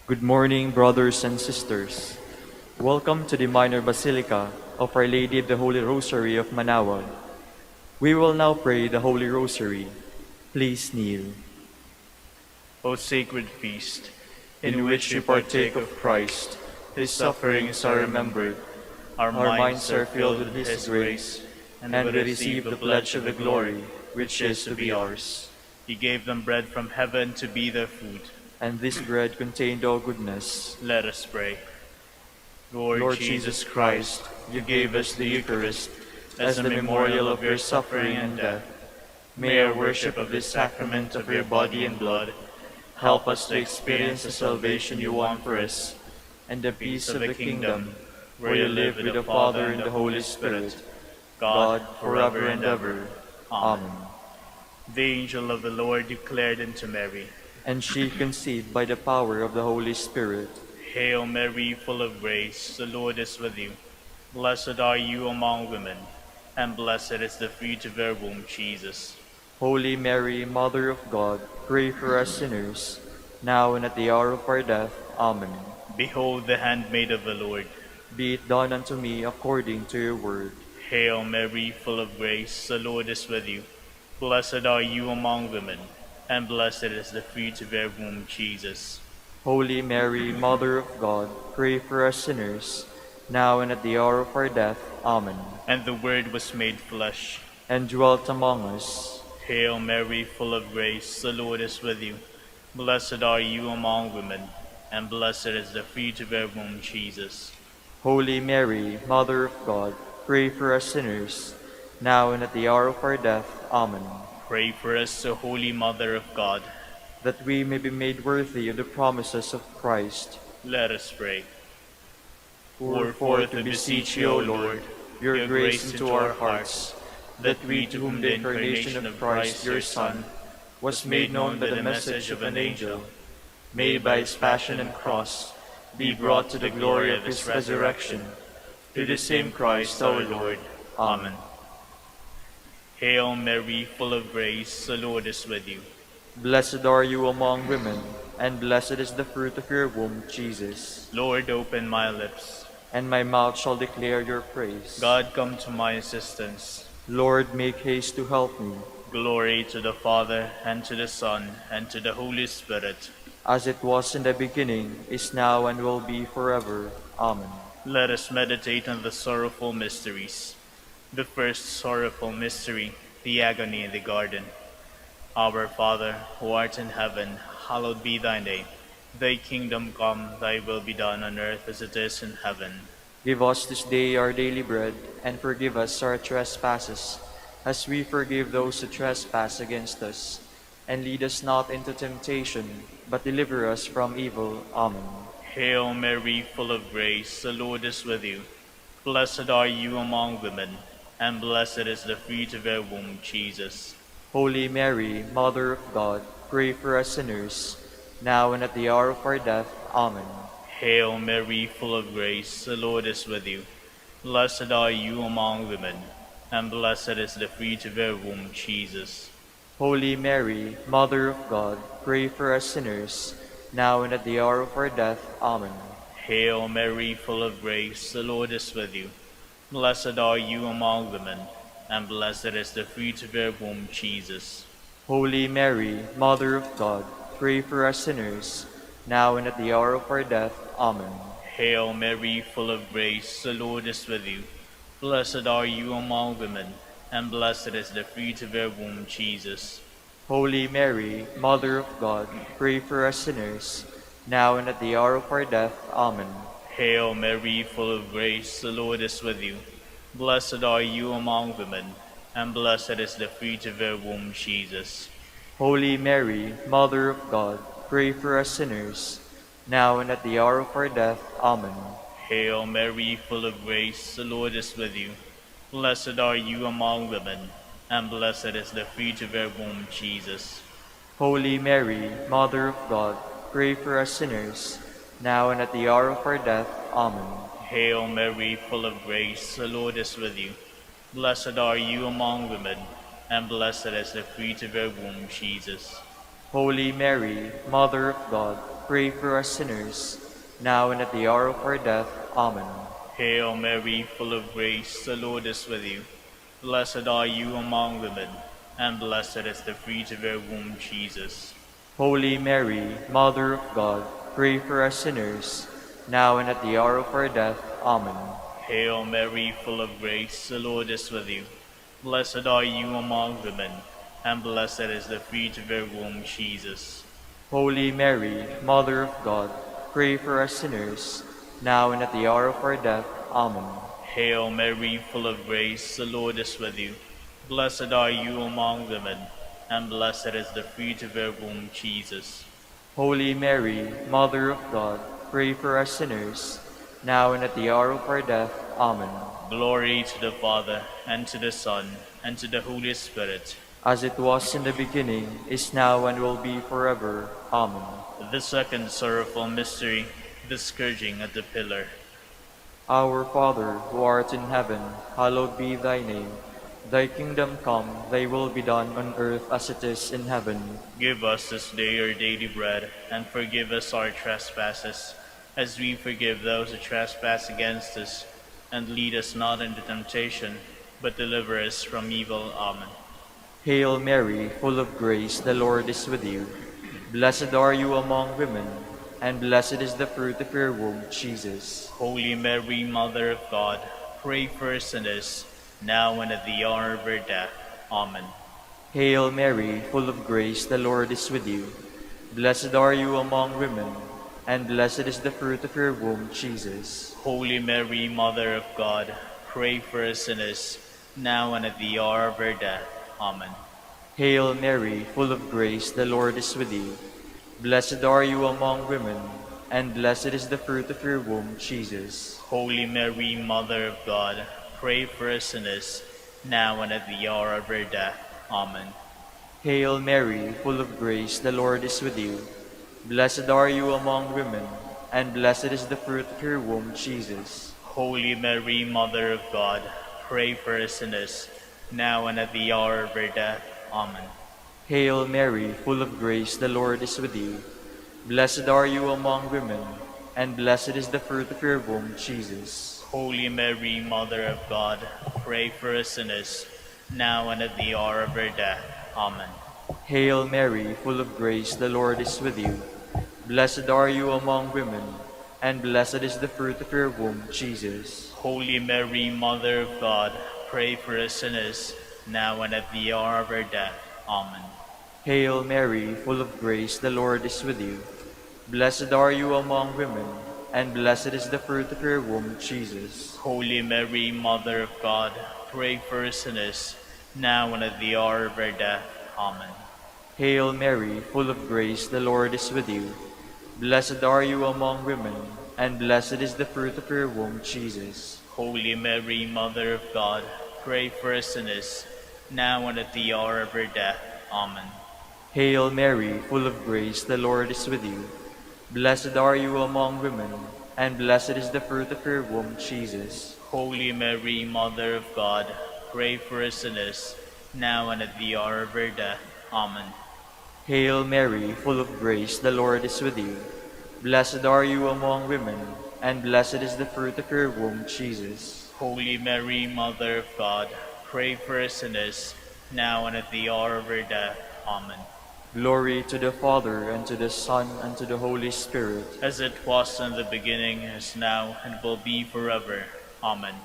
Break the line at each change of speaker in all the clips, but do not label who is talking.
Good morning, brothers and sisters. Welcome to the Minor Basilica of Our Lady of the Holy Rosary of Manaoag. We will now pray the Holy Rosary. Please kneel.
O sacred feast, in which we partake of Christ, his sufferings are remembered, our minds are filled with his grace, and we receive the pledge of the glory which is to be ours. He gave them bread from heaven to be their food.
And this bread contained all goodness.
Let us pray. Lord Jesus Christ, you gave us the Eucharist as a memorial of your suffering and death. May our worship of this sacrament of your body and blood help us to experience the salvation you won for us and the peace of the kingdom, where you live with the Father and the Holy Spirit, God, forever and ever. Amen. The angel of the Lord declared unto Mary,
And she conceived by the power of the Holy Spirit.
Hail Mary, full of grace, the Lord is with you. Blessed are you among women, and blessed is the fruit of your womb, Jesus.
Holy Mary, Mother of God, pray for us sinners, now and at the hour of our death. Amen.
Behold the handmaid of the Lord.
Be it done unto me according to your word.
Hail Mary, full of grace, the Lord is with you. Blessed are you among women, and blessed is the fruit of your womb, Jesus.
Holy Mary, Mother of God, pray for us sinners, now and at the hour of our death. Amen.
And the Word was made flesh,
and dwelt among us.
Hail Mary, full of grace, the Lord is with you. Blessed are you among women, and blessed is the fruit of your womb, Jesus.
Holy Mary, Mother of God, pray for us sinners, now and at the hour of our death. Amen.
Pray for us, O Holy Mother of God,
that we may be made worthy of the promises of Christ.
Let us pray. Pour forth, we beseech you, O Lord, your grace into our hearts, that we, to whom the incarnation of Christ, your Son, was made known by the message of an angel, may by his passion and cross be brought to the glory of his resurrection. Through the same Christ our Lord. Amen. Hail Mary, full of grace, the Lord is with you.
Blessed are you among women, and blessed is the fruit of your womb, Jesus.
Lord, open my lips,
and my mouth shall declare your praise.
God, come to my assistance.
Lord, make haste to help me.
Glory to the Father, and to the Son, and to the Holy Spirit.
As it was in the beginning, is now, and will be forever. Amen.
Let us meditate on the sorrowful mysteries. The first sorrowful mystery, the agony in the garden. Our Father, who art in heaven, hallowed be thy name. Thy kingdom come, thy will be done on earth as it is in heaven.
Give us this day our daily bread, and forgive us our trespasses, as we forgive those who trespass against us. And lead us not into temptation, but deliver us from evil. Amen.
Hail Mary, full of grace, the Lord is with you. Blessed are you among women, and blessed is the fruit of your womb, Jesus.
Holy Mary, Mother of God, pray for us sinners, now and at the hour of our death. Amen.
Hail Mary, full of grace, the Lord is with you. Blessed are you among women, and blessed is the fruit of your womb, Jesus.
Holy Mary, Mother of God, pray for us sinners, now and at the hour of our death. Amen.
Hail Mary, full of grace, the Lord is with you. Blessed are you among women, and blessed is the fruit of your womb, Jesus.
Holy Mary, Mother of God, pray for us sinners, now and at the hour of our death. Amen.
Hail Mary, full of grace, the Lord is with you. Blessed are you among women, and blessed is the fruit of your womb, Jesus.
Holy Mary, Mother of God, pray for us sinners, now and at the hour of our death. Amen.
Hail Mary, full of grace, the Lord is with you. Blessed are you among women, and blessed is the fruit of your womb, Jesus.
Holy Mary, Mother of God, pray for us sinners, now and at the hour of our death. Amen.
Hail Mary, full of grace, the Lord is with you. Blessed are you among women, and blessed is the fruit of your womb, Jesus.
Holy Mary, Mother of God, pray for us sinners, now and at the hour of our death. Amen.
Hail Mary, full of grace, the Lord is with you. Blessed are you among women, and blessed is the fruit of your womb, Jesus.
Holy Mary, Mother of God, pray for us sinners, now and at the hour of our death. Amen.
Hail Mary, full of grace, the Lord is with you. Blessed are you among women, and blessed is the fruit of your womb, Jesus.
Holy Mary, Mother of God, pray for us sinners, now and at the hour of our death. Amen.
Hail Mary, full of grace, the Lord is with you. Blessed are you among women, and blessed is the fruit of your womb, Jesus.
Holy Mary, Mother of God, pray for us sinners, now and at the hour of our death. Amen.
Hail Mary, full of grace, the Lord is with you. Blessed are you among women, and blessed is the fruit of your womb, Jesus.
Holy Mary, Mother of God, pray for us sinners, now and at the hour of our death. Amen.
Glory to the Father, and to the Son, and to the Holy Spirit.
As it was in the beginning, is now, and will be forever. Amen.
The second sorrowful mystery, the scourging at the pillar.
Our Father, who art in heaven, hallowed be thy name. Thy kingdom come, thy will be done on earth as it is in heaven.
Give us this day our daily bread, and forgive us our trespasses, as we forgive those who trespass against us. And lead us not into temptation, but deliver us from evil. Amen.
Hail Mary, full of grace, the Lord is with you. Blessed are you among women, and blessed is the fruit of your womb, Jesus.
Holy Mary, Mother of God, pray for us sinners, now and at the hour of our death. Amen.
Hail Mary, full of grace, the Lord is with you. Blessed are you among women, and blessed is the fruit of your womb, Jesus.
Holy Mary, Mother of God, pray for us sinners, now and at the hour of our death. Amen.
Hail Mary, full of grace, the Lord is with you. Blessed are you among women, and blessed is the fruit of your womb, Jesus.
Holy Mary, Mother of God, pray for us sinners, now and at the hour of our death. Amen.
Hail Mary, full of grace, the Lord is with you. Blessed are you among women, and blessed is the fruit of your womb, Jesus.
Holy Mary, Mother of God, pray for us sinners, now and at the hour of our death. Amen.
Hail Mary, full of grace, the Lord is with you. Blessed are you among women, and blessed is the fruit of your womb, Jesus.
Holy Mary, Mother of God, pray for us sinners, now and at the hour of our death. Amen.
Hail Mary, full of grace, the Lord is with you. Blessed are you among women, and blessed is the fruit of your womb, Jesus.
Holy Mary, Mother of God, pray for us sinners, now and at the hour of our death. Amen.
Hail Mary, full of grace, the Lord is with you. Blessed are you among women, and blessed is the fruit of your womb, Jesus.
Holy Mary, Mother of God, pray for us sinners, now and at the hour of our death. Amen.
Hail Mary, full of grace, the Lord is with you. Blessed are you among women, and blessed is the fruit of your womb, Jesus.
Holy Mary, Mother of God, pray for us sinners, now and at the hour of our death. Amen.
Hail Mary, full of grace, the Lord is with you. Blessed are you among women, and blessed is the fruit of your womb, Jesus.
Holy Mary, Mother of God, pray for us sinners, now and at the hour of our death. Amen.
Hail Mary, full of grace, the Lord is with you. Blessed are you among women, and blessed is the fruit of your womb, Jesus.
Holy Mary, Mother of God, pray for us sinners, now and at the hour of our death. Amen.
Glory to the Father, and to the Son, and to the Holy Spirit.
As it was in the beginning, is now, and will be forever. Amen.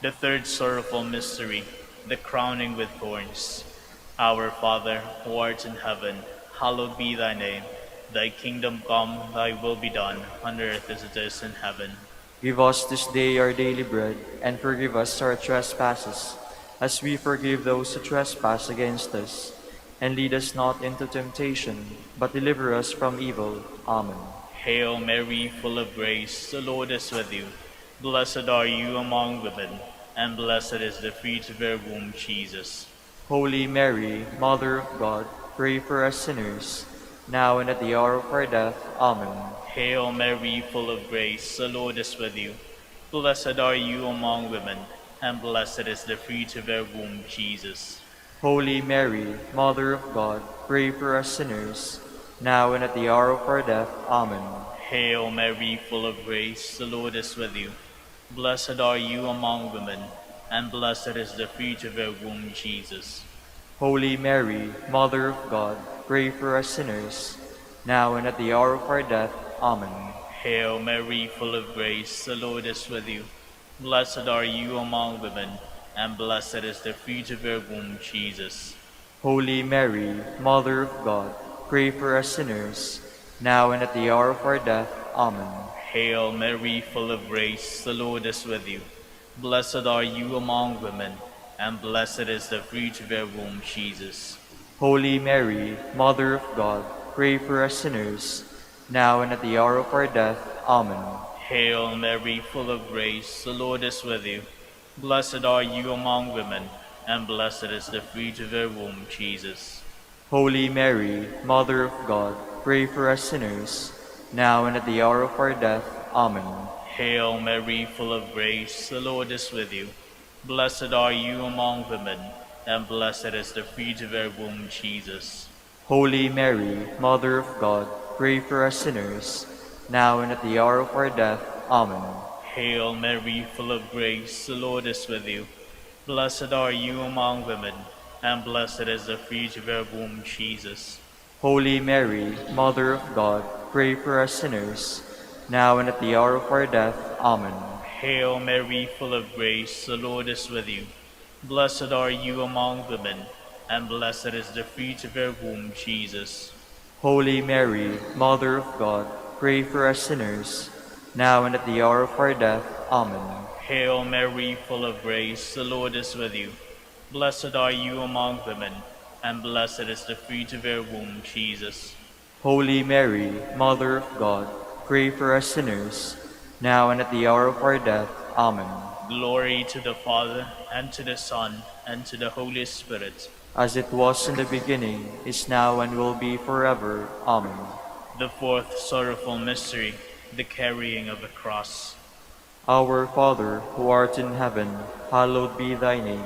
The third sorrowful mystery, the crowning with thorns. Our Father, who art in heaven, hallowed be thy name. Thy kingdom come, thy will be done, on earth as it is in heaven.
Give us this day our daily bread, and forgive us our trespasses, as we forgive those who trespass against us. And lead us not into temptation, but deliver us from evil. Amen.
Hail Mary, full of grace, the Lord is with you. Blessed are you among women, and blessed is the fruit of your womb, Jesus.
Holy Mary, Mother of God, pray for us sinners, now and at the hour of our death. Amen.
Hail Mary, full of grace, the Lord is with you. Blessed are you among women, and blessed is the fruit of your womb, Jesus.
Holy Mary, Mother of God, pray for us sinners, now and at the hour of our death. Amen.
Hail Mary, full of grace, the Lord is with you. Blessed are you among women, and blessed is the fruit of your womb, Jesus.
Holy Mary, Mother of God, pray for us sinners, now and at the hour of our death. Amen.
Hail Mary, full of grace, the Lord is with you. Blessed are you among women, and blessed is the fruit of your womb, Jesus.
Holy Mary, Mother of God, pray for us sinners, now and at the hour of our death. Amen.
Hail Mary, full of grace, the Lord is with you. Blessed are you among women, and blessed is the fruit of your womb, Jesus.
Holy Mary, Mother of God, pray for us sinners, now and at the hour of our death. Amen.
Hail Mary, full of grace, the Lord is with you. Blessed are you among women, and blessed is the fruit of your womb, Jesus.
Holy Mary, Mother of God, pray for us sinners, now and at the hour of our death. Amen.
Hail Mary, full of grace, the Lord is with you. Blessed are you among women, and blessed is the fruit of your womb, Jesus.
Holy Mary, Mother of God, pray for us sinners, now and at the hour of our death. Amen.
Hail Mary, full of grace, the Lord is with you. Blessed are you among women, and blessed is the fruit of your womb, Jesus.
Holy Mary, Mother of God, pray for us sinners, now and at the hour of our death. Amen.
Hail Mary, full of grace, the Lord is with you. Blessed are you among women, and blessed is the fruit of your womb, Jesus.
Holy Mary, Mother of God, pray for us sinners, now and at the hour of our death. Amen.
Hail Mary, full of grace, the Lord is with you. Blessed are you among women, and blessed is the fruit of your womb, Jesus.
Holy Mary, Mother of God, pray for us sinners, now and at the hour of our death. Amen.
Glory to the Father, and to the Son, and to the Holy Spirit.
As it was in the beginning, is now, and will be forever. Amen.
The fourth sorrowful mystery, the carrying of a cross.
Our Father, who art in heaven, hallowed be thy name.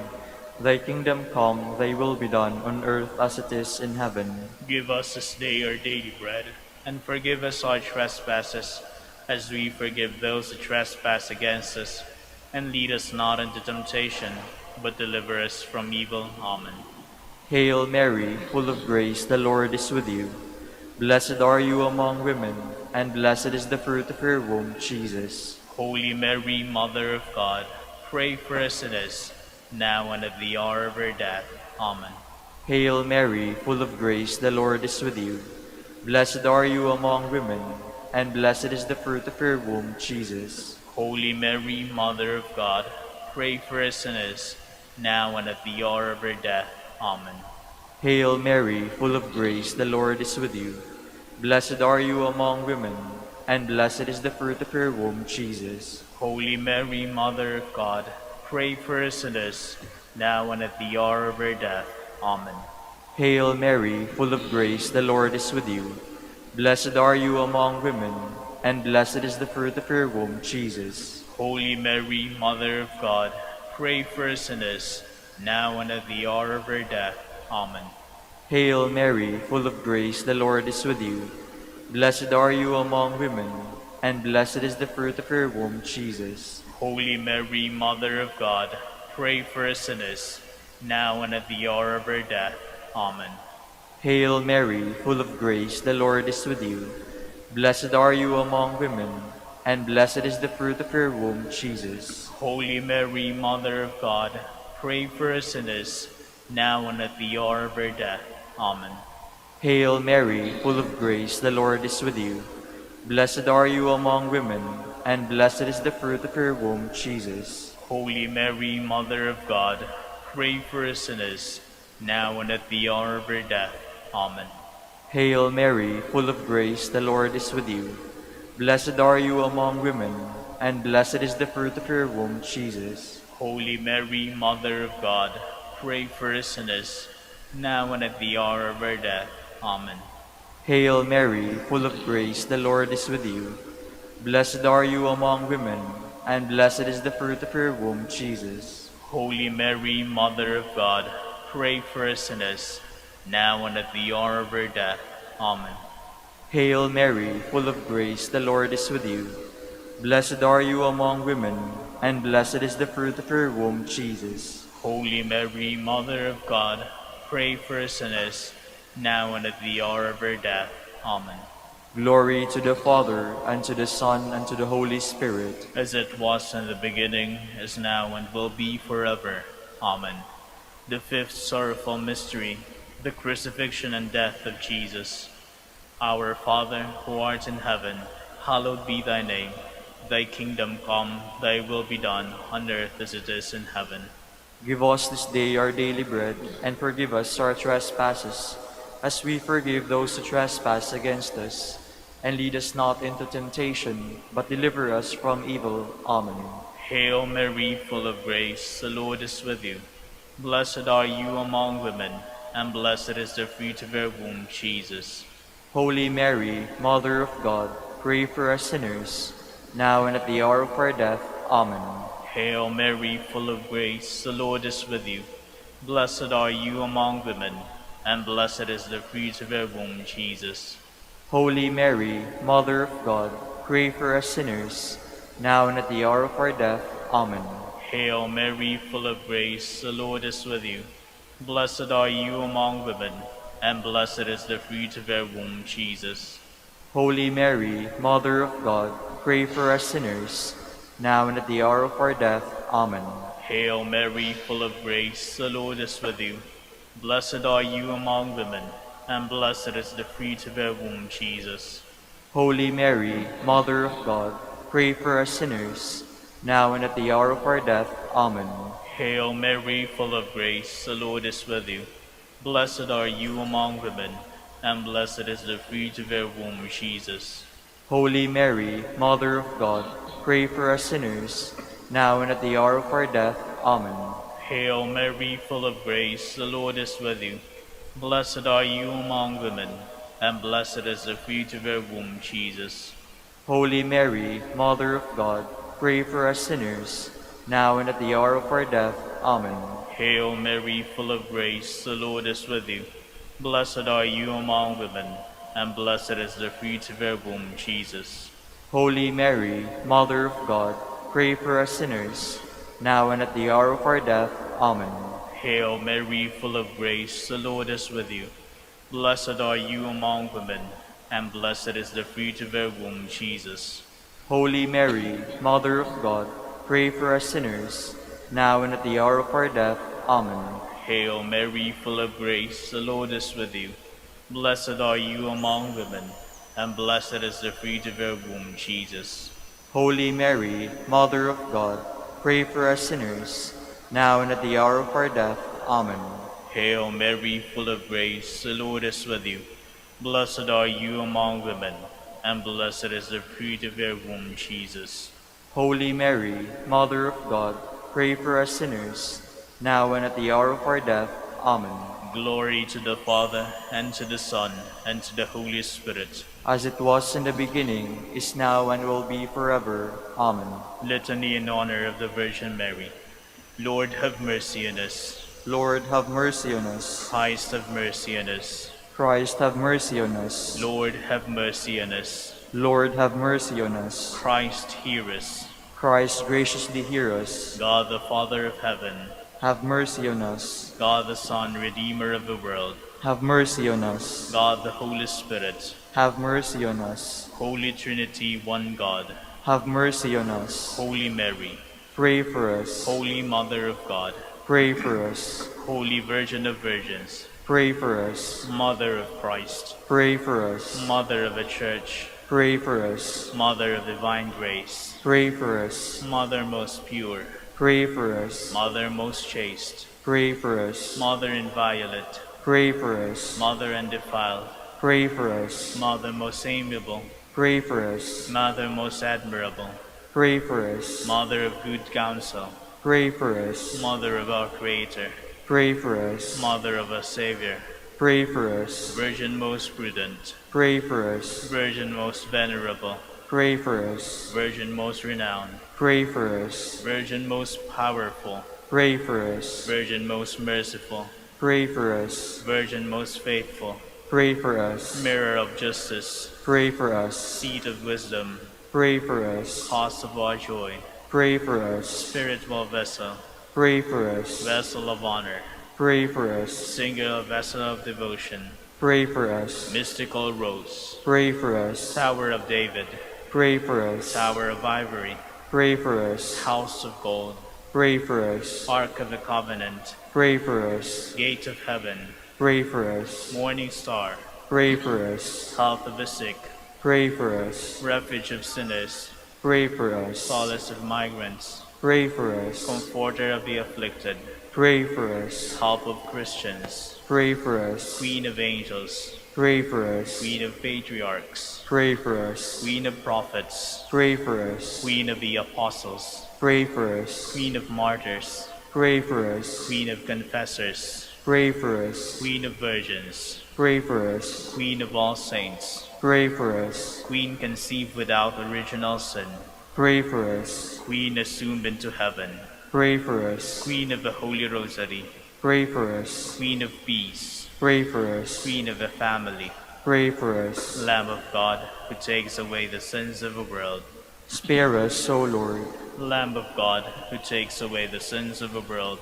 Thy kingdom come, thy will be done, on earth as it is in heaven.
Give us this day our daily bread, and forgive us our trespasses, as we forgive those who trespass against us. And lead us not into temptation, but deliver us from evil. Amen.
Hail Mary, full of grace, the Lord is with you. Blessed are you among women, and blessed is the fruit of your womb, Jesus.
Holy Mary, Mother of God, pray for us sinners, now and at the hour of our death. Amen.
Hail Mary, full of grace, the Lord is with you. Blessed are you among women, and blessed is the fruit of your womb, Jesus.
Holy Mary, Mother of God, pray for us sinners, now and at the hour of our death. Amen.
Hail Mary, full of grace, the Lord is with you. Blessed are you among women, and blessed is the fruit of your womb, Jesus.
Holy Mary, Mother of God, pray for us sinners, now and at the hour of our death. Amen.
Hail Mary, full of grace, the Lord is with you. Blessed are you among women, and blessed is the fruit of your womb, Jesus.
Holy Mary, Mother of God, pray for us sinners, now and at the hour of our death. Amen.
Hail Mary, full of grace, the Lord is with you. Blessed are you among women, and blessed is the fruit of your womb, Jesus.
Holy Mary, Mother of God, pray for us sinners, now and at the hour of our death. Amen.
Hail Mary, full of grace, the Lord is with you. Blessed are you among women, and blessed is the fruit of your womb, Jesus.
Holy Mary, Mother of God, pray for us sinners, now and at the hour of our death. Amen.
Hail Mary, full of grace, the Lord is with you. Blessed are you among women, and blessed is the fruit of your womb, Jesus.
Holy Mary, Mother of God, pray for us sinners, now and at the hour of our death. Amen.
Hail Mary, full of grace, the Lord is with you. Blessed are you among women, and blessed is the fruit of your womb, Jesus.
Holy Mary, Mother of God, pray for us sinners, now and at the hour of our death. Amen.
Hail Mary, full of grace, the Lord is with you. Blessed are you among women, and blessed is the fruit of your womb, Jesus.
Holy Mary, Mother of God, pray for us sinners, now and at the hour of our death. Amen.
Hail Mary, full of grace, the Lord is with you. Blessed are you among women, and blessed is the fruit of your womb, Jesus.
Holy Mary, Mother of God, pray for us sinners, now and at the hour of our death. Amen.
Glory to the Father, and to the Son, and to the Holy Spirit.
As it was in the beginning, is now, and will be forever. Amen. The fifth sorrowful mystery, the crucifixion and death of Jesus. Our Father, who art in heaven, hallowed be thy name. Thy kingdom come, thy will be done, on earth as it is in heaven.
Give us this day our daily bread, and forgive us our trespasses, as we forgive those who trespass against us. And lead us not into temptation, but deliver us from evil. Amen.
Hail Mary, full of grace, the Lord is with you. Blessed are you among women, and blessed is the fruit of your womb, Jesus.
Holy Mary, Mother of God, pray for us sinners, now and at the hour of our death. Amen.
Hail Mary, full of grace, the Lord is with you. Blessed are you among women, and blessed is the fruit of your womb, Jesus.
Holy Mary, Mother of God, pray for us sinners, now and at the hour of our death. Amen.
Hail Mary, full of grace, the Lord is with you. Blessed are you among women, and blessed is the fruit of your womb, Jesus.
Holy Mary, Mother of God, pray for us sinners, now and at the hour of our death. Amen.
Hail Mary, full of grace, the Lord is with you. Blessed are you among women, and blessed is the fruit of your womb, Jesus.
Holy Mary, Mother of God, pray for us sinners, now and at the hour of our death. Amen.
Hail Mary, full of grace, the Lord is with you. Blessed are you among women, and blessed is the fruit of your womb, Jesus.
Holy Mary, Mother of God, pray for us sinners, now and at the hour of our death. Amen.
Hail Mary, full of grace, the Lord is with you. Blessed are you among women, and blessed is the fruit of your womb, Jesus.
Holy Mary, Mother of God, pray for us sinners, now and at the hour of our death. Amen.
Hail Mary, full of grace, the Lord is with you. Blessed are you among women, and blessed is the fruit of your womb, Jesus.
Holy Mary, Mother of God, pray for us sinners, now and at the hour of our death. Amen.
Hail Mary, full of grace, the Lord is with you. Blessed are you among women, and blessed is the fruit of your womb, Jesus.
Holy Mary, Mother of God, pray for us sinners, now and at the hour of our death. Amen.
Hail Mary, full of grace, the Lord is with you. Blessed are you among women, and blessed is the fruit of your womb, Jesus.
Holy Mary, Mother of God, pray for us sinners, now and at the hour of our death. Amen.
Hail Mary, full of grace, the Lord is with you. Blessed are you among women, and blessed is the fruit of your womb, Jesus.
Holy Mary, Mother of God, pray for us sinners, now and at the hour of our death. Amen.
Glory to the Father, and to the Son, and to the Holy Spirit.
As it was in the beginning, is now, and will be forever. Amen.
Litany in honor of the Virgin Mary. Lord, have mercy on us.
Lord, have mercy on us.
Christ, have mercy on us.
Christ, have mercy on us.
Lord, have mercy on us.
Lord, have mercy on us.
Christ, hear us.
Christ, graciously hear us.
God, the Father of heaven,
have mercy on us.
God, the Son, Redeemer of the world,
have mercy on us.
God, the Holy Spirit,
have mercy on us.
Holy Trinity, one God,
have mercy on us.
Holy Mary,
pray for us.
Holy Mother of God,
pray for us.
Holy Virgin of Virgins,
pray for us.
Mother of Christ,
pray for us.
Mother of the Church,
pray for us.
Mother of divine grace,
pray for us.
Mother most pure,
pray for us.
Mother most chaste,
pray for us.
Mother inviolate,
pray for us.
Mother undefiled,
pray for us.
Mother most amiable,
pray for us.
Mother most admirable,
pray for us.
Mother of good counsel,
pray for us.
Mother of our Creator,
pray for us.
Mother of our Savior,
pray for us.
Virgin most prudent,
pray for us.
Virgin most venerable,
pray for us.
Virgin most renowned,
pray for us.
Virgin most powerful,
pray for us.
Virgin most merciful,
Pray for us.
Virgin most faithful,
Pray for us.
mirror of justice,
Pray for us.
seat of wisdom,
Pray for us.
cause of our joy,
Pray for us.
spiritual vessel,
Pray for us.
vessel of honor,
Pray for us.
singular vessel of devotion,
Pray for us.
mystical rose,
Pray for us.
Tower of David,
Pray for us.
Tower of Ivory,
Pray for us.
House of Gold,
Pray for us.
Ark of the Covenant,
Pray for us.
Gate of Heaven,
Pray for us.
Morning Star,
Pray for us.
Health of the Sick,
Pray for us.
Refuge of Sinners,
Pray for us.
Solace of Migrants,
Pray for us.
Comforter of the Afflicted,
Pray for us.
Help of Christians,
Pray for us.
Queen of Angels,
Pray for us.
Queen of Patriarchs,
Pray for us.
Queen of Prophets,
Pray for us.
Queen of the Apostles,
Pray for us.
Queen of Martyrs,
Pray for us.
Queen of Confessors,
Pray for us.
Queen of Virgins,
Pray for us.
Queen of all saints,
Pray for us.
Queen conceived without original sin,
Pray for us.
Queen assumed into heaven,
Pray for us.
Queen of the Holy Rosary,
Pray for us.
Queen of Peace,
Pray for us.
Queen of the Family,
Pray for us.
Lamb of God, who takes away the sins of the world,
Spare us, O Lord.
Lamb of God, who takes away the sins of the world,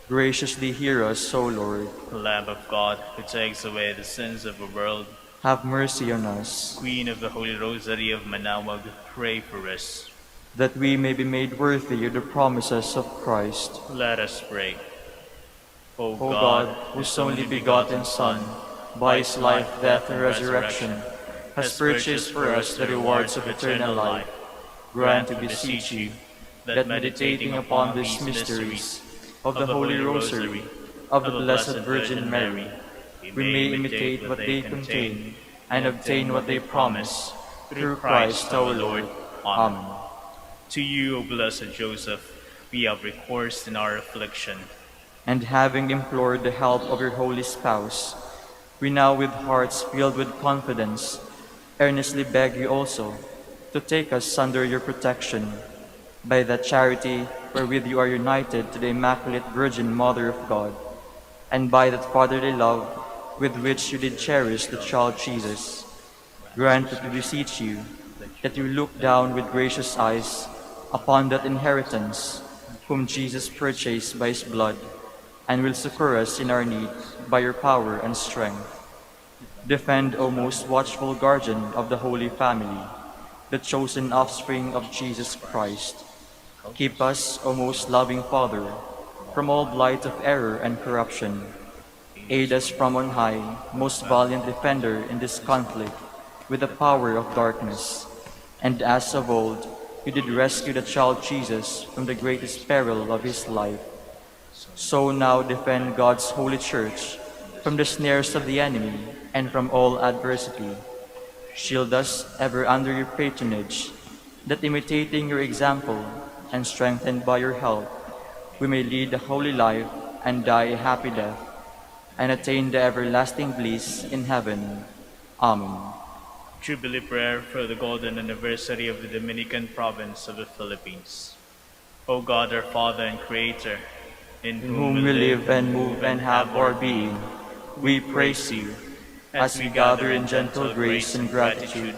Graciously hear us, O Lord.
Lamb of God, who takes away the sins of the world,
Have mercy on us,
Queen of the Holy Rosary of Manaoag, pray for us.
that we may be made worthy of the promises of Christ.
Let us pray. O
O God, whose only begotten Son, by his life, death, and resurrection, has purchased for us the rewards of eternal life, grant, we beseech you, that meditating upon these mysteries of the Holy Rosary of the Blessed Virgin Mary, we may imitate what they contain and obtain what they promise, through Christ our Lord. Amen.
To you, O blessed Joseph, we have recourse in our affliction.
And having implored the help of your holy spouse, we now with hearts filled with confidence earnestly beg you also to take us under your protection by that charity wherewith you are united to the Immaculate Virgin Mother of God, and by that fatherly love with which you did cherish the child Jesus. Grant that we beseech you that you look down with gracious eyes upon that inheritance whom Jesus purchased by his blood, and will succor us in our need by your power and strength. Defend, O most watchful guardian of the Holy Family, the chosen offspring of Jesus Christ. Keep us, O most loving Father, from all blight of error and corruption. Aid us from on high, most valiant defender in this conflict, with the power of darkness. And as of old, you did rescue the child Jesus from the greatest peril of his life, so now defend God's holy church from the snares of the enemy and from all adversity. Shield us ever under your patronage, that imitating your example and strengthened by your help, we may lead a holy life and die a happy death, and attain the everlasting bliss in heaven. Amen.
Jubilee Prayer for the golden anniversary of the Dominican province of the Philippines. O God, our Father and Creator, in
whom we live and move and have our being, we praise you as we gather in gentle grace and gratitude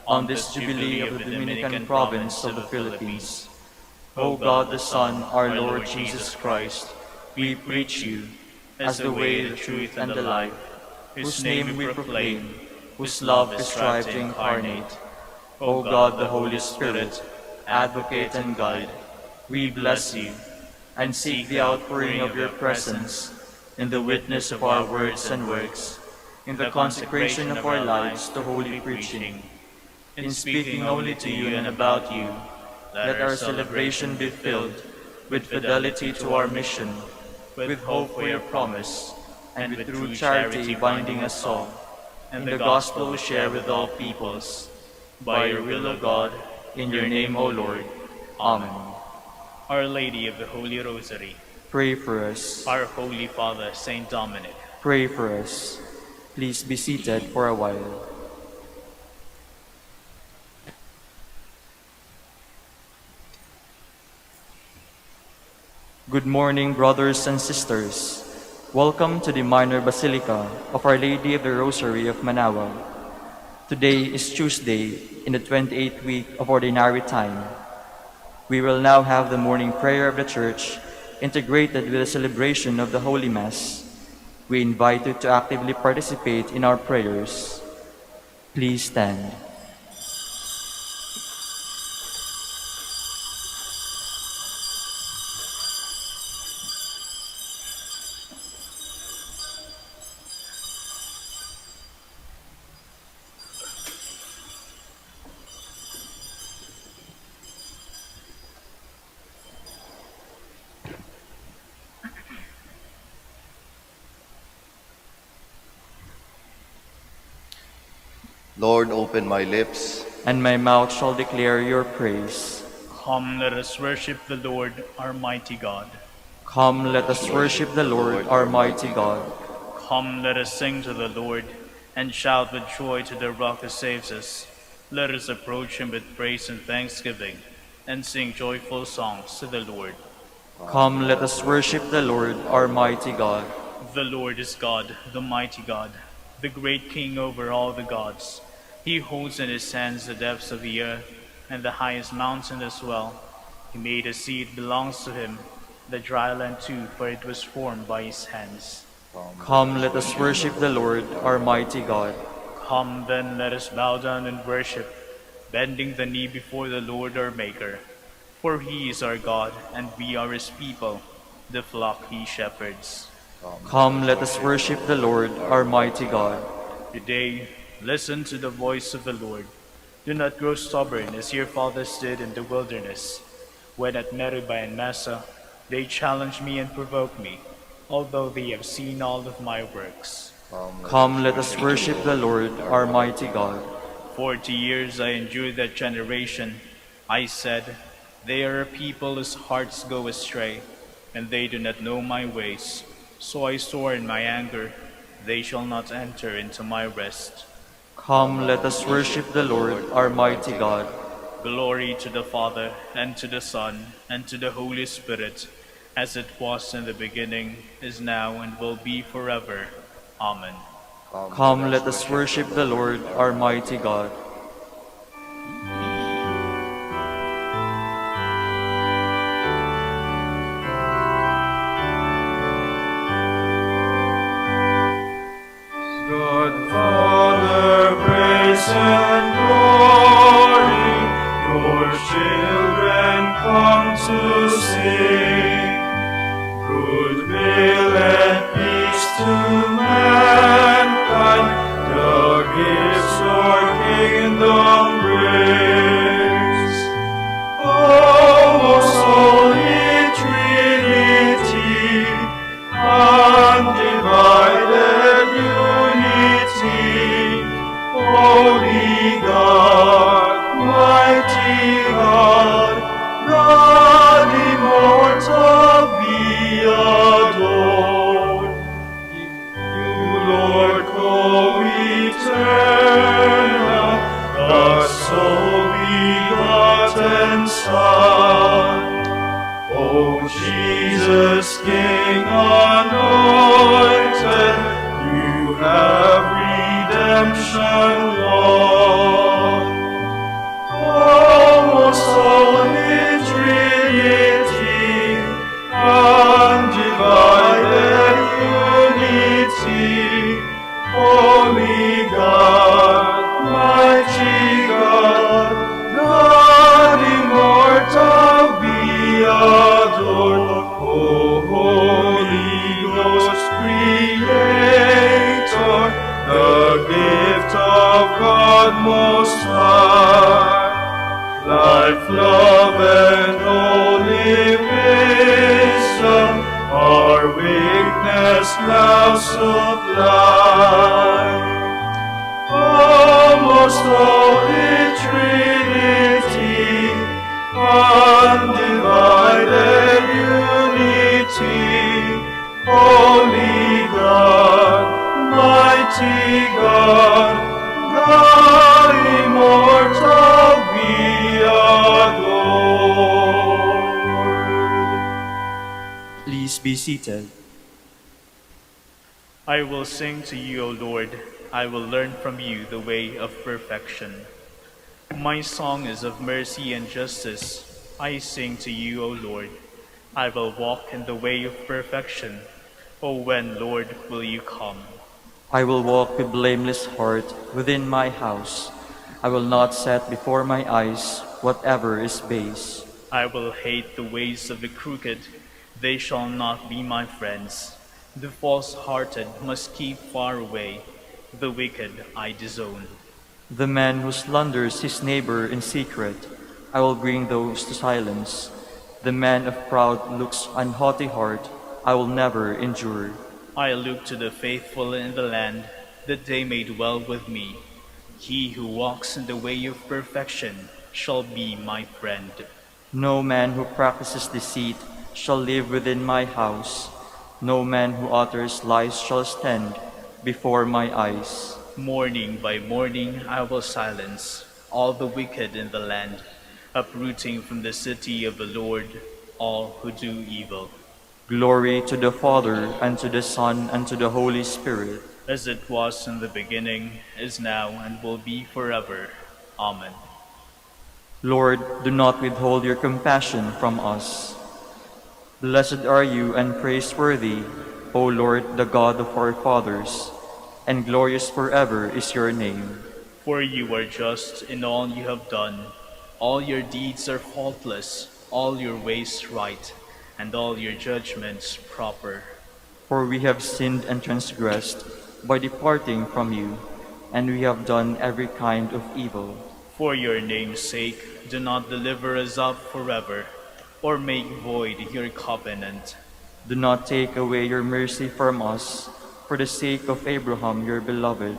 on this Jubilee of the Dominican province of the Philippines. O God the Son, our Lord Jesus Christ, we preach you as the way, the truth, and the life, whose name we proclaim, whose love we strive to incarnate. O God, the Holy Spirit, advocate and guide, we bless you and seek the outpouring of your presence in the witness of our words and works, in the consecration of our lives to holy preaching, in speaking only to you and about you. Let our celebration be filled with fidelity to our mission, with hope for your promise, and with true charity binding us all, and the gospel we share with all peoples. By your will, O God, in your name, O Lord. Amen.
Our Lady of the Holy Rosary,
Pray for us.
our Holy Father, Saint Dominic,
Pray for us. Please be seated for a while. Good morning, brothers and sisters. Welcome to the Minor Basilica of Our Lady of the Rosary of Manaoag. Today is Tuesday in the 28th week of Ordinary Time. We will now have the morning prayer of the Church integrated with the celebration of the Holy Mass. We invite you to actively participate in our prayers. Please stand.
Lord, open my lips,
And my mouth shall declare your praise.
Come, let us worship the Lord, our mighty God.
Come, let us worship the Lord, our mighty God.
Come, let us sing to the Lord, and shout with joy to the rock that saves us. Let us approach him with praise and thanksgiving, and sing joyful songs to the Lord.
Come, let us worship the Lord, our mighty God.
The Lord is God, the mighty God, the great King over all the gods. He holds in his hands the depths of the earth, and the highest mountain as well. He made the sea, it belongs to him, the dry land too, for it was formed by his hands.
Come, let us worship the Lord, our mighty God.
Come then, let us bow down and worship, bending the knee before the Lord our Maker. For he is our God, and we are his people, the flock he shepherds.
Come, let us worship the Lord, our mighty God.
Today, listen to the voice of the Lord. Do not grow stubborn as your fathers did in the wilderness, when at Meribah and Massa they challenged me and provoked me, although they have seen all of my works.
Come, let us worship the Lord, our mighty God.
40 years I endured that generation. I said, they are a people whose hearts go astray, and they do not know my ways. So I swore in my anger, they shall not enter into my rest.
Come, let us worship the Lord, our mighty God.
Glory to the Father, and to the Son, and to the Holy Spirit, as it was in the beginning, is now, and will be forever. Amen.
Come, let us worship the Lord, our mighty God.
God, Father, praise and glory, your children come to sing. Goodwill and peace to mankind, the gifts your kingdom brings. O most holy Trinity, undivided unity, holy God, mighty God, God immortal, be adored. You, Lord, co-eternal, the sole begotten Son. O Jesus, King anointed, you have redemption won. O most holy Trinity, undivided unity, holy God, mighty God, God immortal, be adored. O Holy Ghost, Creator, the gift of God Most High, life, love, and holy wisdom, our weakness now sublime. O most holy Trinity, undivided unity, holy God, mighty God, God immortal, be adored.
Please be seated.
I will sing to you, O Lord. I will learn from you the way of perfection. My song is of mercy and justice. I sing to you, O Lord. I will walk in the way of perfection. O when, Lord, will you come?
I will walk with blameless heart within my house. I will not set before my eyes whatever is base.
I will hate the ways of the crooked. They shall not be my friends. The false-hearted must keep far away. The wicked I disown.
The man who slanders his neighbor in secret, I will bring those to silence. The man of proud looks and haughty heart, I will never endure.
I look to the faithful in the land, that they may dwell with me. He who walks in the way of perfection shall be my friend.
No man who practices deceit shall live within my house. No man who utters lies shall stand before my eyes.
Morning by morning I will silence all the wicked in the land, uprooting from the city of the Lord all who do evil.
Glory to the Father, and to the Son, and to the Holy Spirit.
As it was in the beginning, is now, and will be forever. Amen.
Lord, do not withhold your compassion from us. Blessed are you and praiseworthy, O Lord, the God of our fathers, and glorious forever is your name.
For you are just in all you have done. All your deeds are faultless, all your ways right, and all your judgments proper.
For we have sinned and transgressed by departing from you, and we have done every kind of evil.
For your name's sake, do not deliver us up forever, or make void your covenant.
Do not take away your mercy from us, for the sake of Abraham your beloved,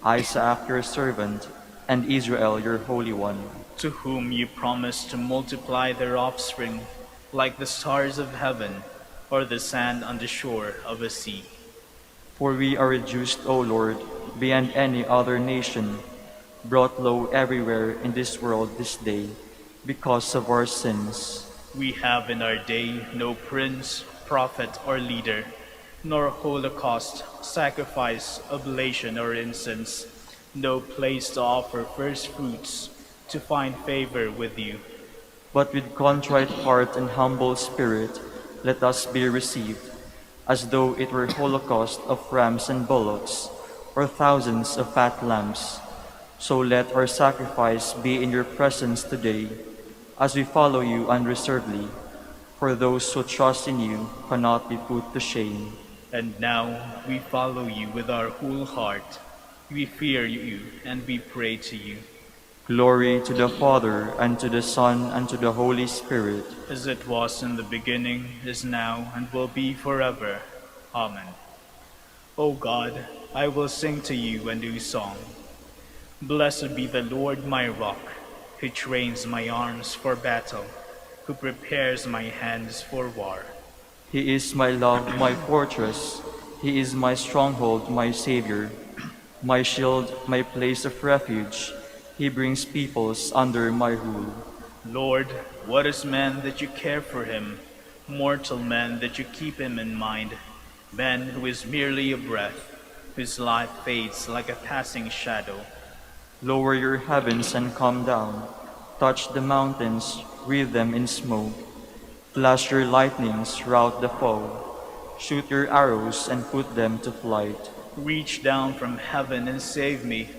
Isaac your servant, and Israel your Holy One,
to whom you promised to multiply their offspring, like the stars of heaven, or the sand on the shore of a sea.
For we are reduced, O Lord, beyond any other nation, brought low everywhere in this world this day, because of our sins.
We have in our day no prince, prophet, or leader, nor holocaust, sacrifice, oblation, or incense, no place to offer first fruits, to find favor with you.
But with contrite heart and humble spirit, let us be received, as though it were holocaust of rams and bullocks, or thousands of fat lambs. So let our sacrifice be in your presence today, as we follow you unreservedly, for those who trust in you cannot be put to shame.
And now we follow you with our whole heart. We fear you and we pray to you.
Glory to the Father, and to the Son, and to the Holy Spirit.
As it was in the beginning, is now, and will be forever. Amen. O God, I will sing to you a new song. Blessed be the Lord my rock, who trains my arms for battle, who prepares my hands for war.
He is my love, my fortress. He is my stronghold, my Savior, my shield, my place of refuge. He brings peoples under my rule.
Lord, what is man that you care for him? Mortal man that you keep him in mind? Man who is merely a breath, whose life fades like a passing shadow.
Lower your heavens and come down. Touch the mountains, wreathe them in smoke. Flash your lightnings, rout the foe. Shoot your arrows and put them to flight.
Reach down from heaven and save me.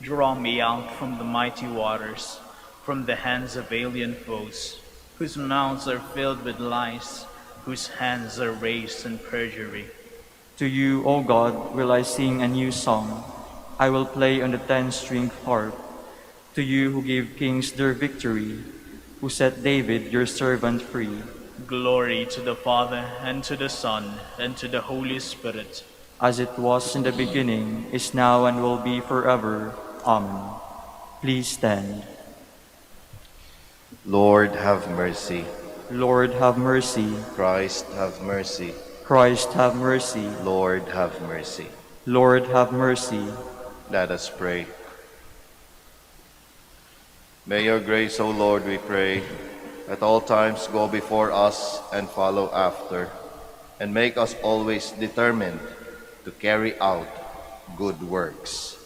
Draw me out from the mighty waters, from the hands of alien foes, whose mouths are filled with lies, whose hands are raised in perjury.
To you, O God, will I sing a new song. I will play on the 10-string harp. To you who gave kings their victory, who set David your servant free.
Glory to the Father, and to the Son, and to the Holy Spirit.
As it was in the beginning, is now, and will be forever. Amen. Please stand.
Lord, have mercy.
Lord, have mercy.
Christ, have mercy.
Christ, have mercy.
Lord, have mercy.
Lord, have mercy.
Let us pray. May your grace, O Lord, we pray, at all times go before us and follow after, and make us always determined to carry out good works.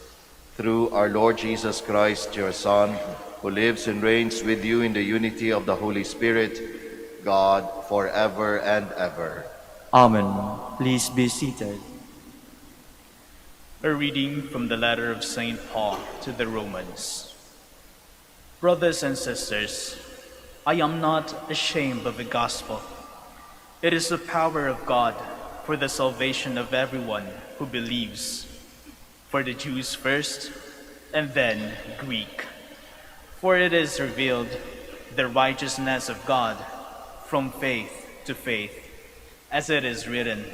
Through our Lord Jesus Christ, your Son, who lives and reigns with you in the unity of the Holy Spirit, God, forever and ever.
Amen. Please be seated.
A reading from the letter of St. Paul to the Romans. Brothers and sisters, I am not ashamed of the gospel. It is the power of God for the salvation of everyone who believes, for the Jews first, and then Greek. For it is revealed the righteousness of God from faith to faith, as it is written,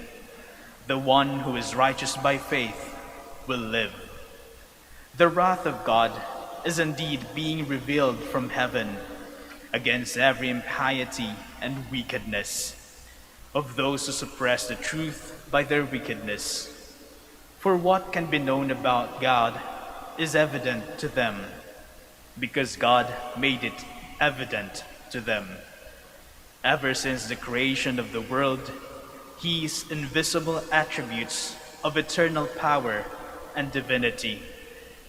the one who is righteous by faith will live. The wrath of God is indeed being revealed from heaven against every impiety and wickedness of those who suppress the truth by their wickedness. For what can be known about God is evident to them, because God made it evident to them. Ever since the creation of the world, His invisible attributes of eternal power and divinity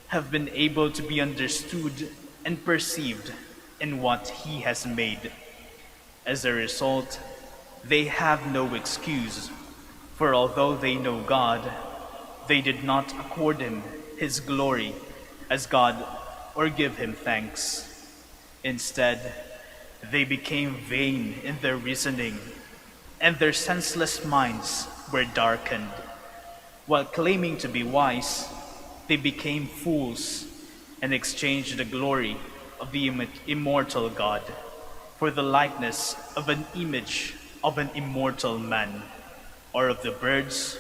have been able to be understood and perceived in what He has made. As a result, they have no excuse, for although they know God, they did not accord Him His glory as God or give Him thanks. Instead, they became vain in their reasoning, and their senseless minds were darkened. While claiming to be wise, they became fools and exchanged the glory of the immortal God for the likeness of an image of an immortal man, or of the birds,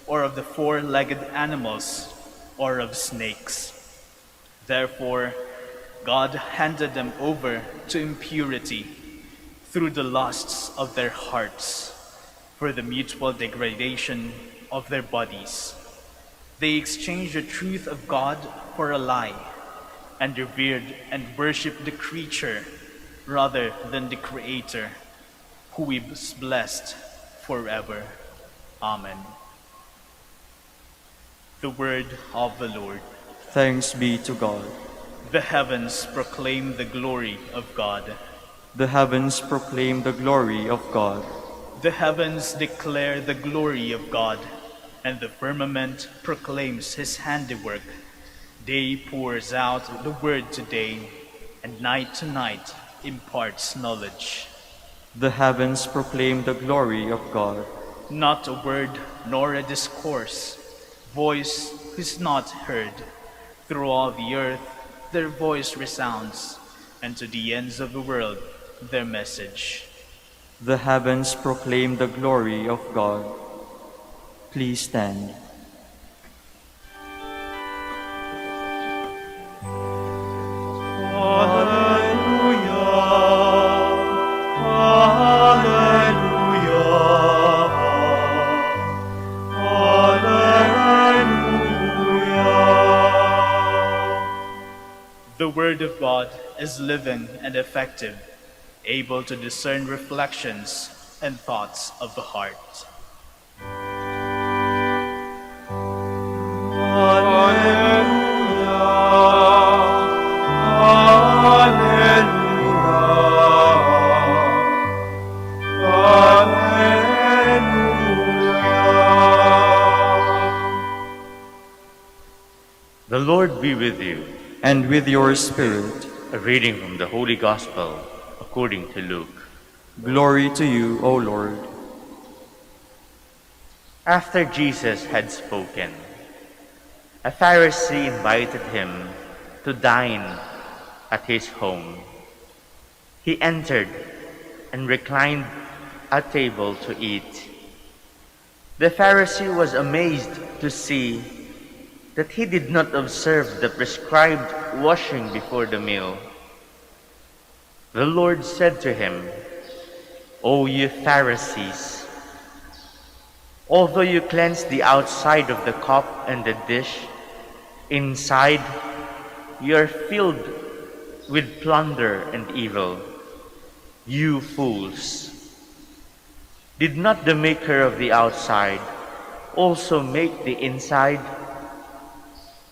or of the four-legged animals, or of snakes. Therefore, God handed them over to impurity through the lusts of their hearts, for the mutual degradation of their bodies. They exchanged the truth of God for a lie, and revered and worshipped the creature rather than the Creator, who is blessed forever. Amen. The word of the Lord.
Thanks be to God.
The heavens proclaim the glory of God.
The heavens proclaim the glory of God.
The heavens declare the glory of God, and the firmament proclaims His handiwork. Day pours out the word to day, and night to night imparts knowledge.
The heavens proclaim the glory of God.
Not a word nor a discourse, voice is not heard. Through all the earth their voice resounds, and to the ends of the world their message.
The heavens proclaim the glory of God. Please stand.
The Word of God is living and effective, able to discern reflections and thoughts of the heart.
The Lord be with you.
And with your spirit.
A reading from the Holy Gospel according to Luke.
Glory to you, O Lord.
After Jesus had spoken, a Pharisee invited him to dine at his home. He entered and reclined at table to eat. The Pharisee was amazed to see that he did not observe the prescribed washing before the meal. The Lord said to him, "O you Pharisees, although you cleanse the outside of the cup and the dish, inside you are filled with plunder and evil. You fools! Did not the maker of the outside also make the inside.